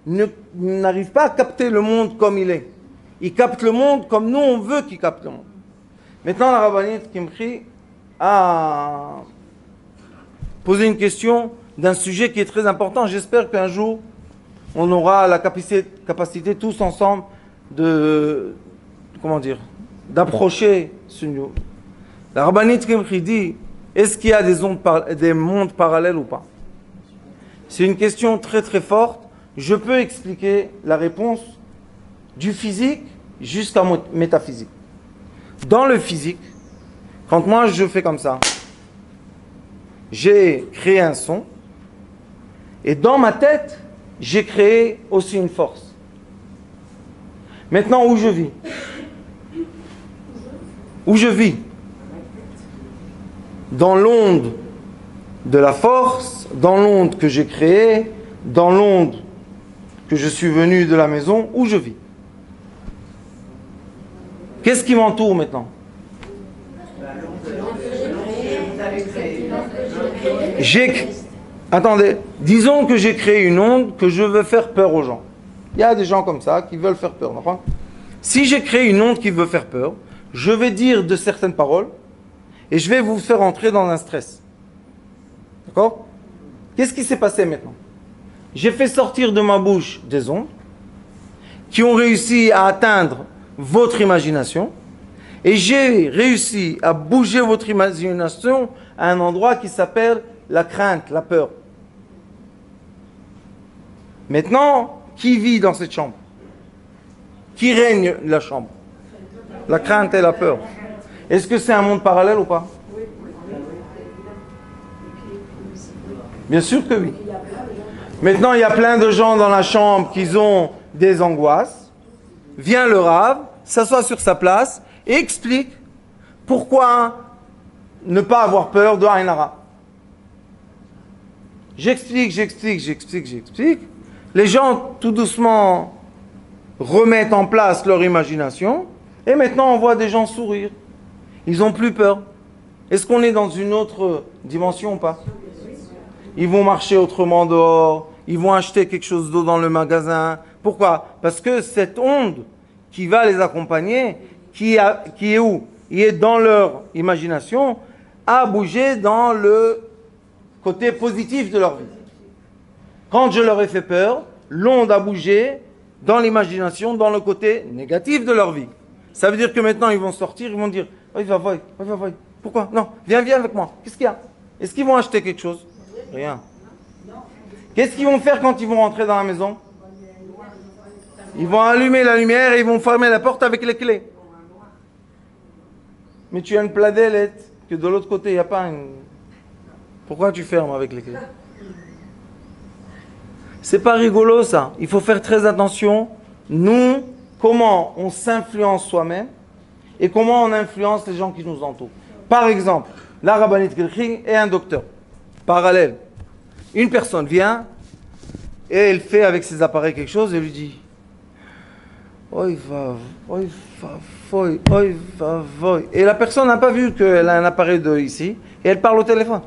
S1: n'arrivent pas à capter le monde comme il est. Ils captent le monde comme nous, on veut qu'ils captent le monde. Maintenant, la rabbinite Kimchi a posé une question d'un sujet qui est très important. J'espère qu'un jour, on aura la capacité tous ensemble d'approcher ce niveau. La rabbinite Kimchi dit, est-ce qu'il y a des mondes parallèles ou pas? C'est une question très très forte. Je peux expliquer la réponse du physique jusqu'à métaphysique. Dans le physique, quand moi je fais comme ça, j'ai créé un son et dans ma tête, j'ai créé aussi une force. Maintenant, où je vis? Où je vis? Dans l'onde de la force, dans l'onde que j'ai créée, dans l'onde que je suis venu de la maison, où je vis? Qu'est-ce qui m'entoure maintenant? Attendez, disons que j'ai créé une onde que je veux faire peur aux gens. Il y a des gens comme ça qui veulent faire peur. Si j'ai créé une onde qui veut faire peur, je vais dire de certaines paroles et je vais vous faire entrer dans un stress. D'accord? Qu'est-ce qui s'est passé maintenant? J'ai fait sortir de ma bouche des ondes qui ont réussi à atteindre votre imagination et j'ai réussi à bouger votre imagination à un endroit qui s'appelle la crainte, la peur. Maintenant, qui vit dans cette chambre? Qui règne la chambre? La crainte et la peur. Est-ce que c'est un monde parallèle ou pas? Bien sûr que oui. Maintenant, il y a plein de gens dans la chambre qui ont des angoisses. Vient le Rav, s'assoit sur sa place et explique Pourquoi ne pas avoir peur de Aïn Hara? J'explique. Les gens, tout doucement, remettent en place leur imagination. Et maintenant, on voit des gens sourire. Ils n'ont plus peur. Est-ce qu'on est dans une autre dimension ou pas? Ils vont marcher autrement dehors. Ils vont acheter quelque chose d'autre dans le magasin. Pourquoi? Parce que cette onde qui va les accompagner, qui est où? Qui est dans leur imagination, a bougé dans le côté positif de leur vie. Quand je leur ai fait peur, l'onde a bougé dans l'imagination, dans le côté négatif de leur vie. Ça veut dire que maintenant ils vont sortir, ils vont dire oh, va. Pourquoi? Non, viens avec moi. Qu'est-ce qu'il y a? Est-ce qu'ils vont acheter quelque chose? Rien. Qu'est-ce qu'ils vont faire quand ils vont rentrer dans la maison? Ils vont allumer la lumière et ils vont fermer la porte avec les clés. Mais tu as une pladelette que de l'autre côté, il n'y a pas une... Pourquoi tu fermes avec les clés? C'est pas rigolo ça. Il faut faire très attention. Nous, comment on s'influence soi-même et comment on influence les gens qui nous entourent. Par exemple, la rabbinite Kilching est un docteur. Parallèle. Une personne vient et elle fait avec ses appareils quelque chose et lui dit oi va. Et la personne n'a pas vu qu'elle a un appareil de ici et elle parle au téléphone.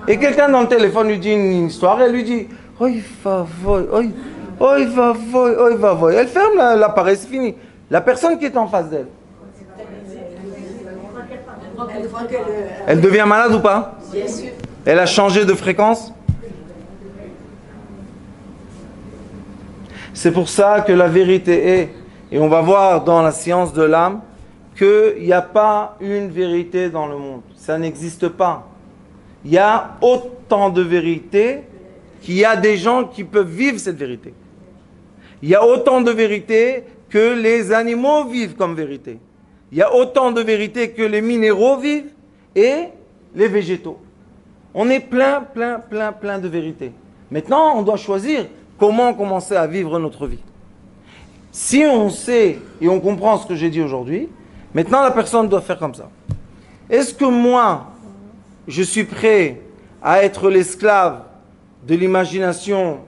S1: Et quelqu'un dans le téléphone lui dit une histoire et elle lui dit oi va. Elle ferme l'appareil, c'est fini. La personne qui est en face d'elle, elle devient malade ou pas?
S3: Bien sûr.
S1: Elle a changé de fréquence? C'est pour ça que la vérité est, et on va voir dans la science de l'âme, qu'il n'y a pas une vérité dans le monde. Ça n'existe pas. Il y a autant de vérités qu'il y a des gens qui peuvent vivre cette vérité. Il y a autant de vérités que les animaux vivent comme vérité. Il y a autant de vérités que les minéraux vivent et les végétaux. On est plein de vérités. Maintenant, on doit choisir comment commencer à vivre notre vie. Si on sait et on comprend ce que j'ai dit aujourd'hui, maintenant la personne doit faire comme ça. Est-ce que moi, je suis prêt à être l'esclave de l'imagination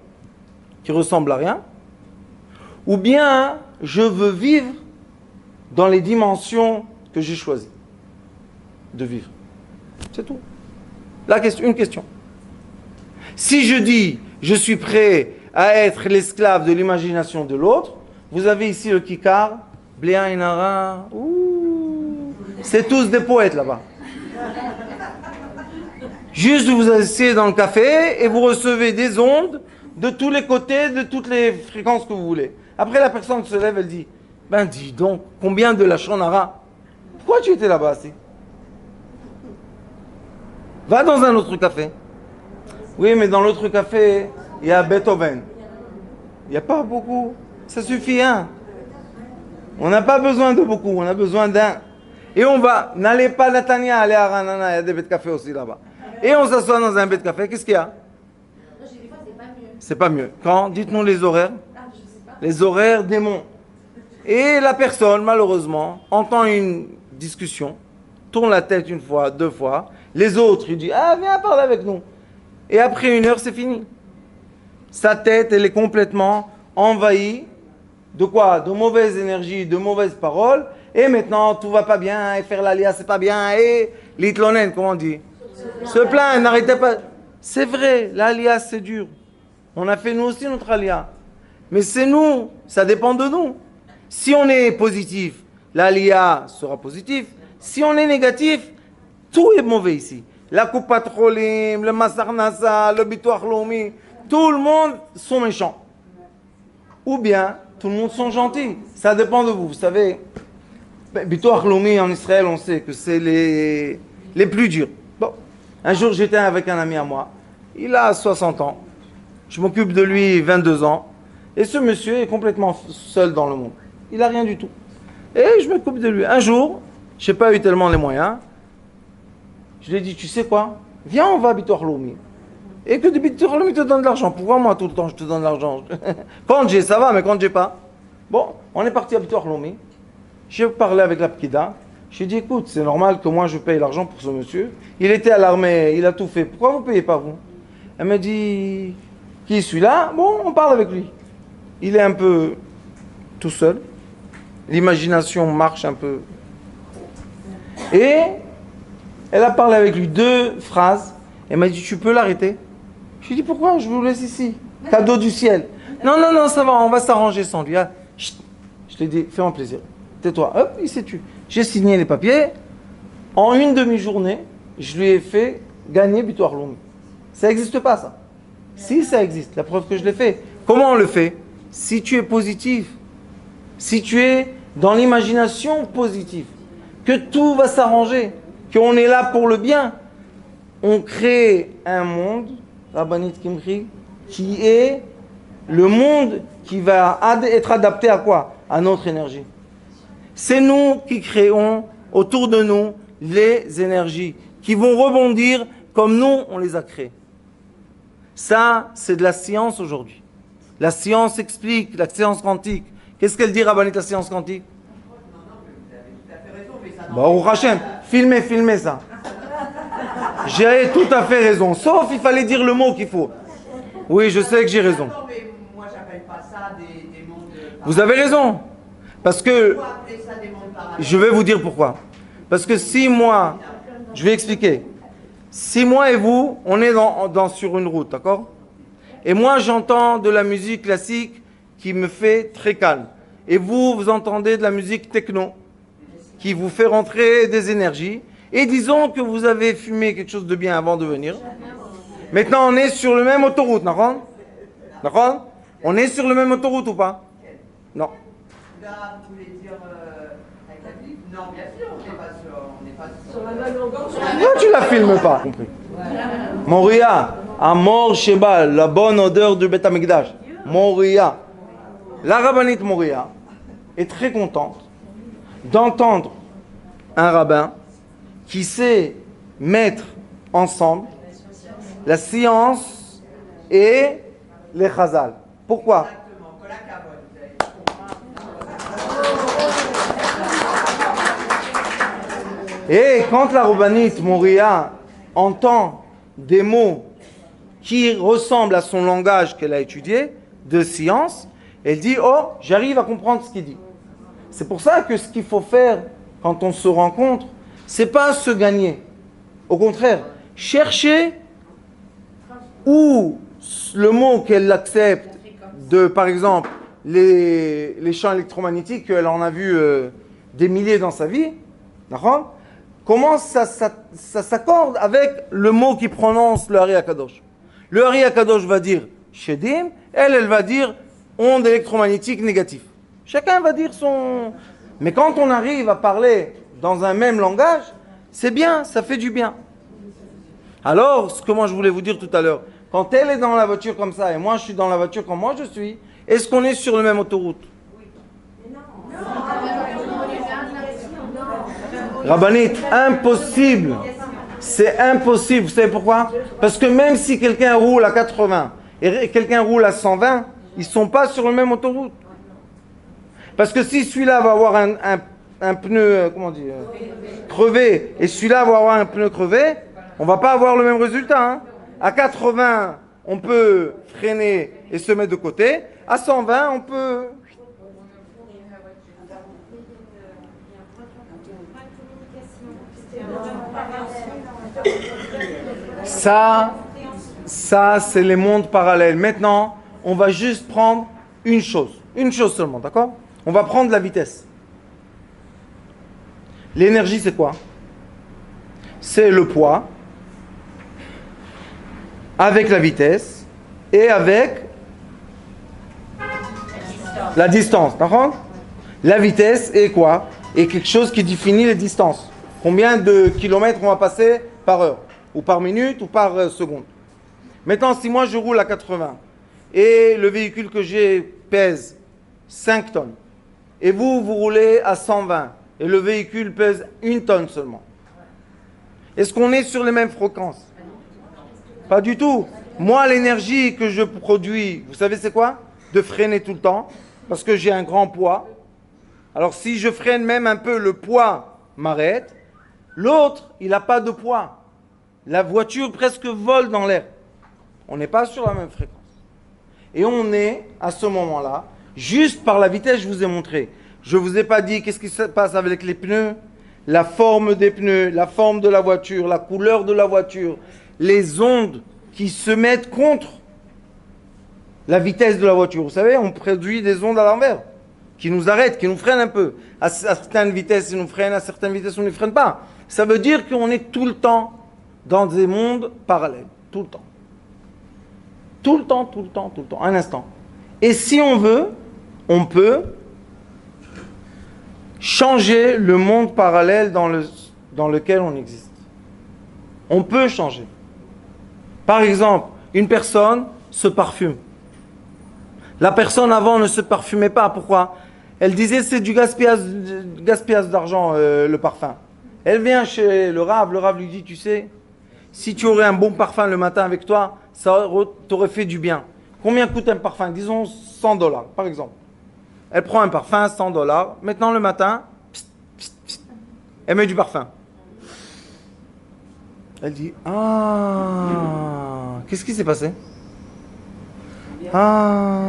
S1: qui ressemble à rien? Ou bien je veux vivre dans les dimensions que j'ai choisies de vivre? C'est tout. Une question. Si je dis je suis prêt à être l'esclave de l'imagination de l'autre, vous avez ici le kikar, Bléa et Nara, c'est tous des poètes là-bas. Juste vous asseyez dans le café et vous recevez des ondes de tous les côtés, de toutes les fréquences que vous voulez. Après la personne se lève, elle dit ben dis donc, combien de la Nara? Pourquoi tu étais là-bas assis? Va dans un autre café. Oui, mais dans l'autre café, il y a Beethoven. Il n'y a pas beaucoup. Ça suffit, hein. On n'a pas besoin de beaucoup, on a besoin d'un. Et on va, n'allez pas à Natania, allez à Ranana, il y a des bêtes café aussi là-bas. Et on s'assoit dans un bête café, qu'est-ce qu'il y a? C'est pas mieux. Quand? Dites-nous les horaires. Les horaires démons. Et la personne, malheureusement, entend une discussion, tourne la tête une fois, deux fois. Les autres, il dit ah, viens parler avec nous. Et après 1 heure, c'est fini. Sa tête, elle est complètement envahie de quoi? De mauvaises énergies, de mauvaises paroles. Et maintenant, tout va pas bien, et faire l'alia, c'est pas bien, et l'itlonen, comment on dit? Se plaindre, n'arrêtez pas. C'est vrai, l'alia, c'est dur. On a fait nous aussi notre alia. Mais c'est nous, ça dépend de nous. Si on est positif, l'alia sera positif. Si on est négatif, tout est mauvais ici. La coupe patrolim, le masarnasa, le bitoach lomi, tout le monde sont méchants. Ou bien, tout le monde sont gentils. Ça dépend de vous. Vous savez, bitoach lomi en Israël, on sait que c'est les plus durs. Bon, un jour j'étais avec un ami à moi. Il a 60 ans. Je m'occupe de lui 22 ans. Et ce monsieur est complètement seul dans le monde. Il n'a rien du tout. Et je m'occupe de lui. Un jour, je n'ai pas eu tellement les moyens. Je lui ai dit, tu sais quoi? Viens, on va à Bitoach Lomi. Et que Bitoach Lomi te donne de l'argent. Pourquoi moi, tout le temps, je te donne de l'argent? Quand j'ai, ça va, mais quand j'ai pas. Bon, on est parti à Bitoach Lomi. J'ai parlé avec la Pkida. Je lui ai dit, écoute, c'est normal que moi je paye l'argent pour ce monsieur. Il était à l'armée, il a tout fait. Pourquoi vous ne payez pas vous? Elle m'a dit, qui est celui-là? Bon, on parle avec lui. Il est un peu tout seul. L'imagination marche un peu. Et elle a parlé avec lui 2 phrases. Elle m'a dit, tu peux l'arrêter? Je lui ai dit, pourquoi? Je vous laisse ici. Cadeau du ciel. Non, non, non, ça va, on va s'arranger sans lui. Ah, chut. Je lui ai dit, fais-moi plaisir. Tais-toi. Hop, il s'est tué. J'ai signé les papiers. En une demi-journée, je lui ai fait gagner Bitou Arloum. Ça n'existe pas, ça. Si, ça existe. La preuve que je l'ai fait. Comment on le fait? Si tu es positif. Si tu es dans l'imagination positive. Que tout va s'arranger. Qu'on est là pour le bien. On crée un monde, Rabbanit Kimri, qui est le monde qui va être adapté à quoi? À notre énergie. C'est nous qui créons autour de nous les énergies qui vont rebondir comme nous, on les a créées. Ça, c'est de la science aujourd'hui. La science explique, la science quantique. Qu'est-ce qu'elle dit, Rabbanit, la science quantique? Baruch Hashem, filmez ça. J'ai tout à fait raison, sauf il fallait dire le mot qu'il faut. Oui, je sais que j'ai raison.
S5: Moi, j'appelle pas ça des mondes.
S1: Vous avez raison. Parce que, je vais vous dire pourquoi. Parce que si moi, je vais expliquer. Si moi et vous, on est sur une route, d'accord? Et moi, j'entends de la musique classique qui me fait très calme. Et vous, vous entendez de la musique techno qui vous fait rentrer des énergies. Et disons que vous avez fumé quelque chose de bien avant de venir. Maintenant, on est sur le même autoroute, d'accord? D'accord? On est sur le même autoroute ou pas? Non.
S5: Là, vous voulez dire avec la Bible? Non, bien sûr, on n'est pas sur
S3: la même longueur.
S1: Pourquoi tu la filmes pas? Compris. Moria, Amor Sheba, la bonne odeur du Beth Amikdash. Moria. La rabbinite Moria est très contente d'entendre un rabbin qui sait mettre ensemble la science et les chazal. Pourquoi? Et quand la rabbinite Moria entend des mots qui ressemblent à son langage qu'elle a étudié, de science, elle dit, oh, j'arrive à comprendre ce qu'il dit. C'est pour ça que ce qu'il faut faire quand on se rencontre, c'est pas se gagner. Au contraire, chercher où le mot qu'elle accepte de, par exemple, les champs électromagnétiques, qu'elle en a vu des milliers dans sa vie, d'accord? Comment ça s'accorde avec le mot qui prononce le Hari Akadosh. Le Hari Akadosh va dire Shedim, elle va dire onde électromagnétique négative. Chacun va dire son... Mais quand on arrive à parler dans un même langage, c'est bien, ça fait du bien. Alors, ce que moi je voulais vous dire tout à l'heure, quand elle est dans la voiture comme ça et moi je suis dans la voiture comme moi je suis, est-ce qu'on est sur la même autoroute? Rabbanit, impossible. C'est impossible. Vous savez pourquoi? Parce que même si quelqu'un roule à 80 et quelqu'un roule à 120, ils ne sont pas sur la même autoroute. Parce que si celui-là va avoir un pneu, comment dire, crevé, et celui-là va avoir un pneu crevé, on ne va pas avoir le même résultat. Hein. À 80, on peut freiner et se mettre de côté. À 120, on peut... Ça, c'est les mondes parallèles. Maintenant, on va juste prendre une chose seulement, d'accord? On va prendre la vitesse. L'énergie, c'est quoi? C'est le poids avec la vitesse et avec la distance, d'accord? La vitesse est quoi? Est quelque chose qui définit les distances. Combien de kilomètres on va passer par heure, ou par minute, ou par seconde. Maintenant, si moi je roule à 80 et le véhicule que j'ai pèse 5 tonnes, et vous roulez à 120 et le véhicule pèse 1 tonne seulement, est-ce qu'on est sur les mêmes fréquences? Pas du tout. Moi, l'énergie que je produis, vous savez c'est quoi? De freiner tout le temps, parce que j'ai un grand poids. Alors si je freine même un peu le poids m'arrête. L'autre, il n'a pas de poids. La voiture presque vole dans l'air. On n'est pas sur la même fréquence. Et on est, à ce moment-là, juste par la vitesse, je vous ai montré. Je ne vous ai pas dit qu'est-ce qui se passe avec les pneus, la forme des pneus, la forme de la voiture, la couleur de la voiture, les ondes qui se mettent contre la vitesse de la voiture. Vous savez, on produit des ondes à l'envers qui nous arrêtent, qui nous freinent un peu. À certaines vitesses, ils nous freinent, à certaines vitesses, on ne les freine pas. Ça veut dire qu'on est tout le temps dans des mondes parallèles. Tout le temps. Tout le temps, tout le temps, tout le temps. Un instant. Et si on veut, on peut changer le monde parallèle dans lequel on existe. On peut changer. Par exemple, une personne se parfume. La personne avant ne se parfumait pas. Pourquoi? Elle disait c'est du gaspillage d'argent, le parfum. Elle vient chez le Rav lui dit, tu sais, si tu aurais un bon parfum le matin avec toi, ça t'aurait fait du bien. Combien coûte un parfum? Disons $100 par exemple. Elle prend un parfum, $100. Maintenant le matin, pst, pst, pst, elle met du parfum. Elle dit, ah, qu'est-ce qui s'est passé? Ah,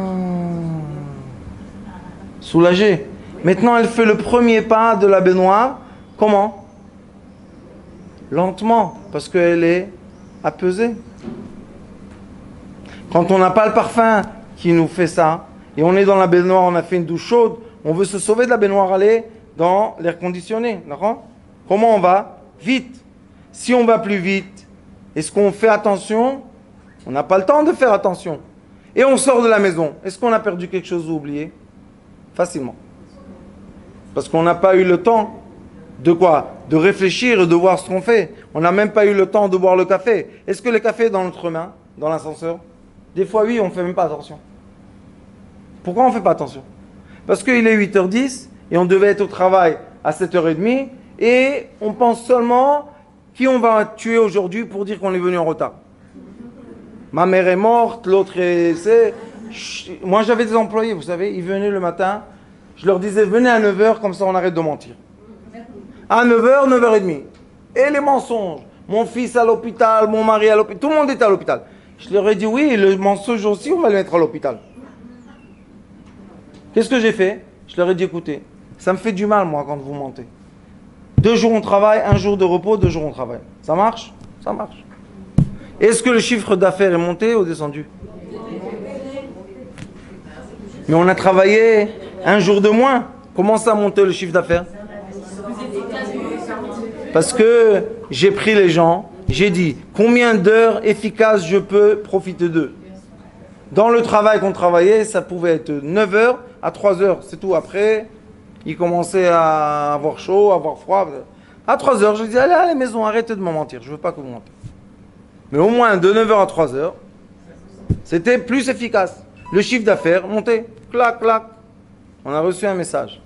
S1: soulagée. Maintenant elle fait le premier pas de la baignoire. Comment? Lentement, parce qu'elle est apaisée. Quand on n'a pas le parfum qui nous fait ça, et on est dans la baignoire, on a fait une douche chaude, on veut se sauver de la baignoire, aller dans l'air conditionné. D'accord? Comment on va? Vite. Si on va plus vite, est-ce qu'on fait attention? On n'a pas le temps de faire attention. Et on sort de la maison. Est-ce qu'on a perdu quelque chose ou oublié? Facilement. Parce qu'on n'a pas eu le temps de quoi? De réfléchir et de voir ce qu'on fait. On n'a même pas eu le temps de boire le café. Est-ce que le café est dans notre main, dans l'ascenseur? Des fois, oui, on ne fait même pas attention. Pourquoi on ne fait pas attention? Parce qu'il est 8h10 et on devait être au travail à 7h30 et on pense seulement qui on va tuer aujourd'hui pour dire qu'on est venu en retard. Ma mère est morte, l'autre est... Moi, j'avais des employés, vous savez, ils venaient le matin, je leur disais, venez à 9h, comme ça on arrête de mentir. À 9h, 9h30. Et les mensonges. Mon fils à l'hôpital, mon mari à l'hôpital, tout le monde était à l'hôpital. Je leur ai dit, oui, le mensonge aussi, on va le mettre à l'hôpital. Qu'est-ce que j'ai fait? Je leur ai dit, écoutez, ça me fait du mal, moi, quand vous mentez. 2 jours on travaille, 1 jour de repos, 2 jours on travaille. Ça marche? Ça marche. Est-ce que le chiffre d'affaires est monté ou descendu? Mais on a travaillé 1 jour de moins. Comment ça a monté le chiffre d'affaires? Parce que j'ai pris les gens, j'ai dit combien d'heures efficaces je peux profiter d'eux. Dans le travail qu'on travaillait, ça pouvait être 9h à 3h, c'est tout. Après, ils commençaient à avoir chaud, à avoir froid. À 3h, je dis allez à la maison, arrêtez de me mentir, je ne veux pas que vous mentiez. Mais au moins de 9h à 3h, c'était plus efficace. Le chiffre d'affaires montait, clac, clac. On a reçu un message.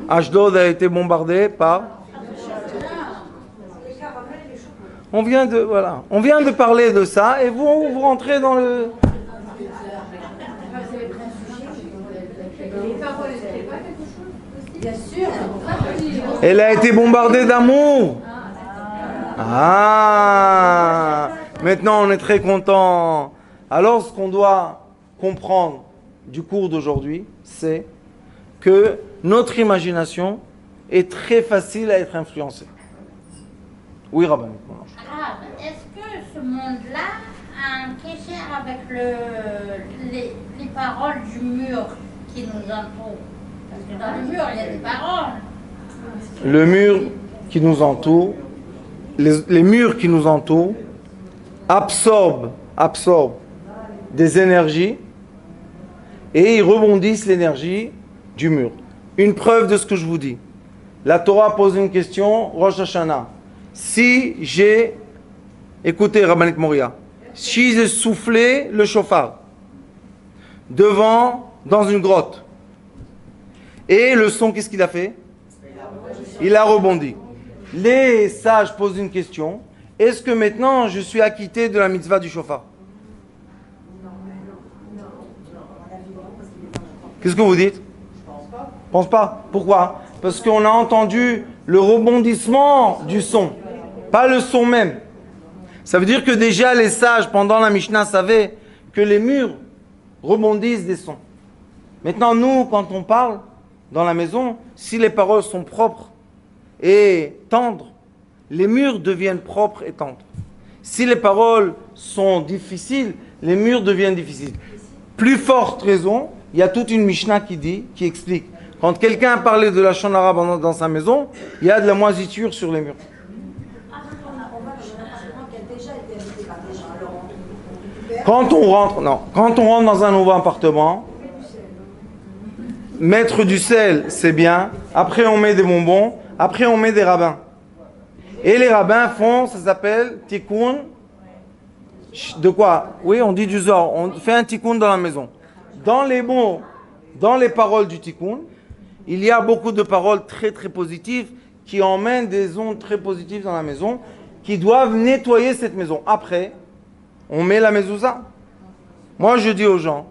S1: Ashdod a été bombardé par... On vient de parler de ça et vous rentrez dans le... Elle a été bombardée d'amour. Ah, maintenant on est très content. Alors ce qu'on doit comprendre du cours d'aujourd'hui, c'est que notre imagination est très facile à être influencée. Oui, Rabbi.
S6: Alors, est-ce que ce monde-là a un kécher avec les paroles du mur qui nous entoure? Parce que dans le mur, il y a des paroles.
S1: Le mur qui nous entoure, les murs qui nous entourent absorbent des énergies et ils rebondissent l'énergie du mur. Une preuve de ce que je vous dis. La Torah pose une question, Rosh Hashanah. Si j'ai, écoutez Rabbanit Moria, si j'ai soufflé le chauffard dans une grotte, et le son, qu'est-ce qu'il a fait? Il a rebondi. Les sages posent une question. Est-ce que maintenant je suis acquitté de la mitzvah du chauffard? Qu'est-ce que vous dites? Je pense pas. Pourquoi? Parce qu'on a entendu le rebondissement du son, pas le son même. Ça veut dire que déjà les sages, pendant la Mishnah, savaient que les murs rebondissent des sons. Maintenant, nous, quand on parle dans la maison, si les paroles sont propres et tendres, les murs deviennent propres et tendres. Si les paroles sont difficiles, les murs deviennent difficiles. Plus forte raison, il y a toute une Mishnah qui explique. Quand quelqu'un a parlé de la Shon Hara dans sa maison, il y a de la moisiture sur les murs. Quand on rentre dans un nouveau appartement, mettre du sel, c'est bien. Après, on met des bonbons. Après, on met des rabbins. Et les rabbins font, ça s'appelle tikkun. De quoi? Oui, on dit du Zohar. On fait un tikkun dans la maison. Dans les mots, dans les paroles du tikkun, il y a beaucoup de paroles très très positives qui emmènent des ondes très positives dans la maison, qui doivent nettoyer cette maison. Après, on met la mezouza. Moi, je dis aux gens,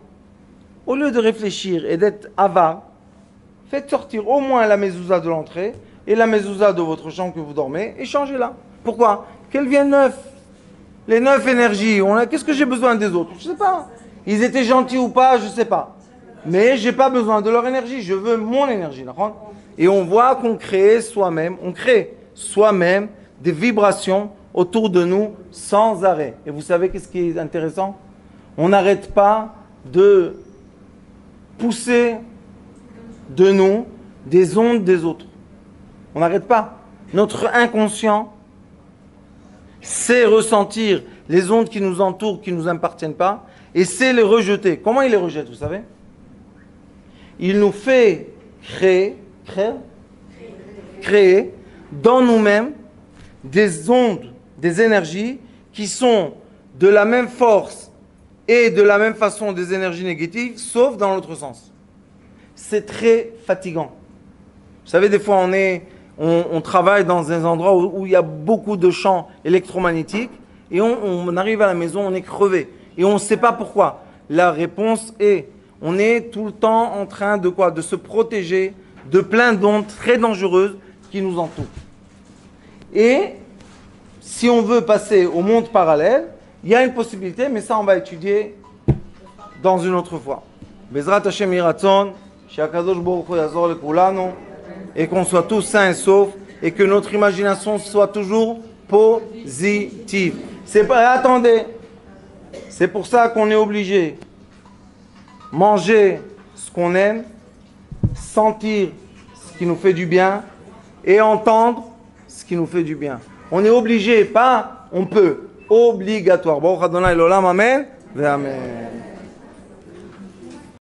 S1: au lieu de réfléchir et d'être avare, faites sortir au moins la mezouza de l'entrée et la mezouza de votre chambre que vous dormez et changez-la. Pourquoi? Qu'elle vienne neuve. Les 9 énergies, qu'est-ce que j'ai besoin des autres? Je ne sais pas. Ils étaient gentils ou pas, je ne sais pas. Mais je n'ai pas besoin de leur énergie, je veux mon énergie. Et on voit qu'on crée soi-même des vibrations autour de nous sans arrêt. Et vous savez qu'est-ce qui est intéressant? On n'arrête pas de pousser de nous des ondes des autres. On n'arrête pas. Notre inconscient sait ressentir les ondes qui nous entourent, qui ne nous appartiennent pas, et sait les rejeter. Comment il les rejette, vous savez? Il nous fait créer dans nous-mêmes des ondes, des énergies qui sont de la même force et de la même façon des énergies négatives, sauf dans l'autre sens. C'est très fatigant. Vous savez, des fois, on travaille dans un endroit où il y a beaucoup de champs électromagnétiques et on arrive à la maison, on est crevé. Et on ne sait pas pourquoi. La réponse est, on est tout le temps en train de quoi? De se protéger de plein d'ondes très dangereuses qui nous entourent. Et si on veut passer au monde parallèle, il y a une possibilité, mais ça on va étudier dans une autre fois. Bezrat Hashem Yiratzon, Shakadosh Baruch Hu Yazor Lekulanu, et qu'on soit tous sains et saufs, et que notre imagination soit toujours positive. Attendez, c'est pour ça qu'on est obligé manger ce qu'on aime, sentir ce qui nous fait du bien et entendre ce qui nous fait du bien. On est obligé, pas on peut, obligatoire. Baruch Adonai l'olam, amen, ve amen.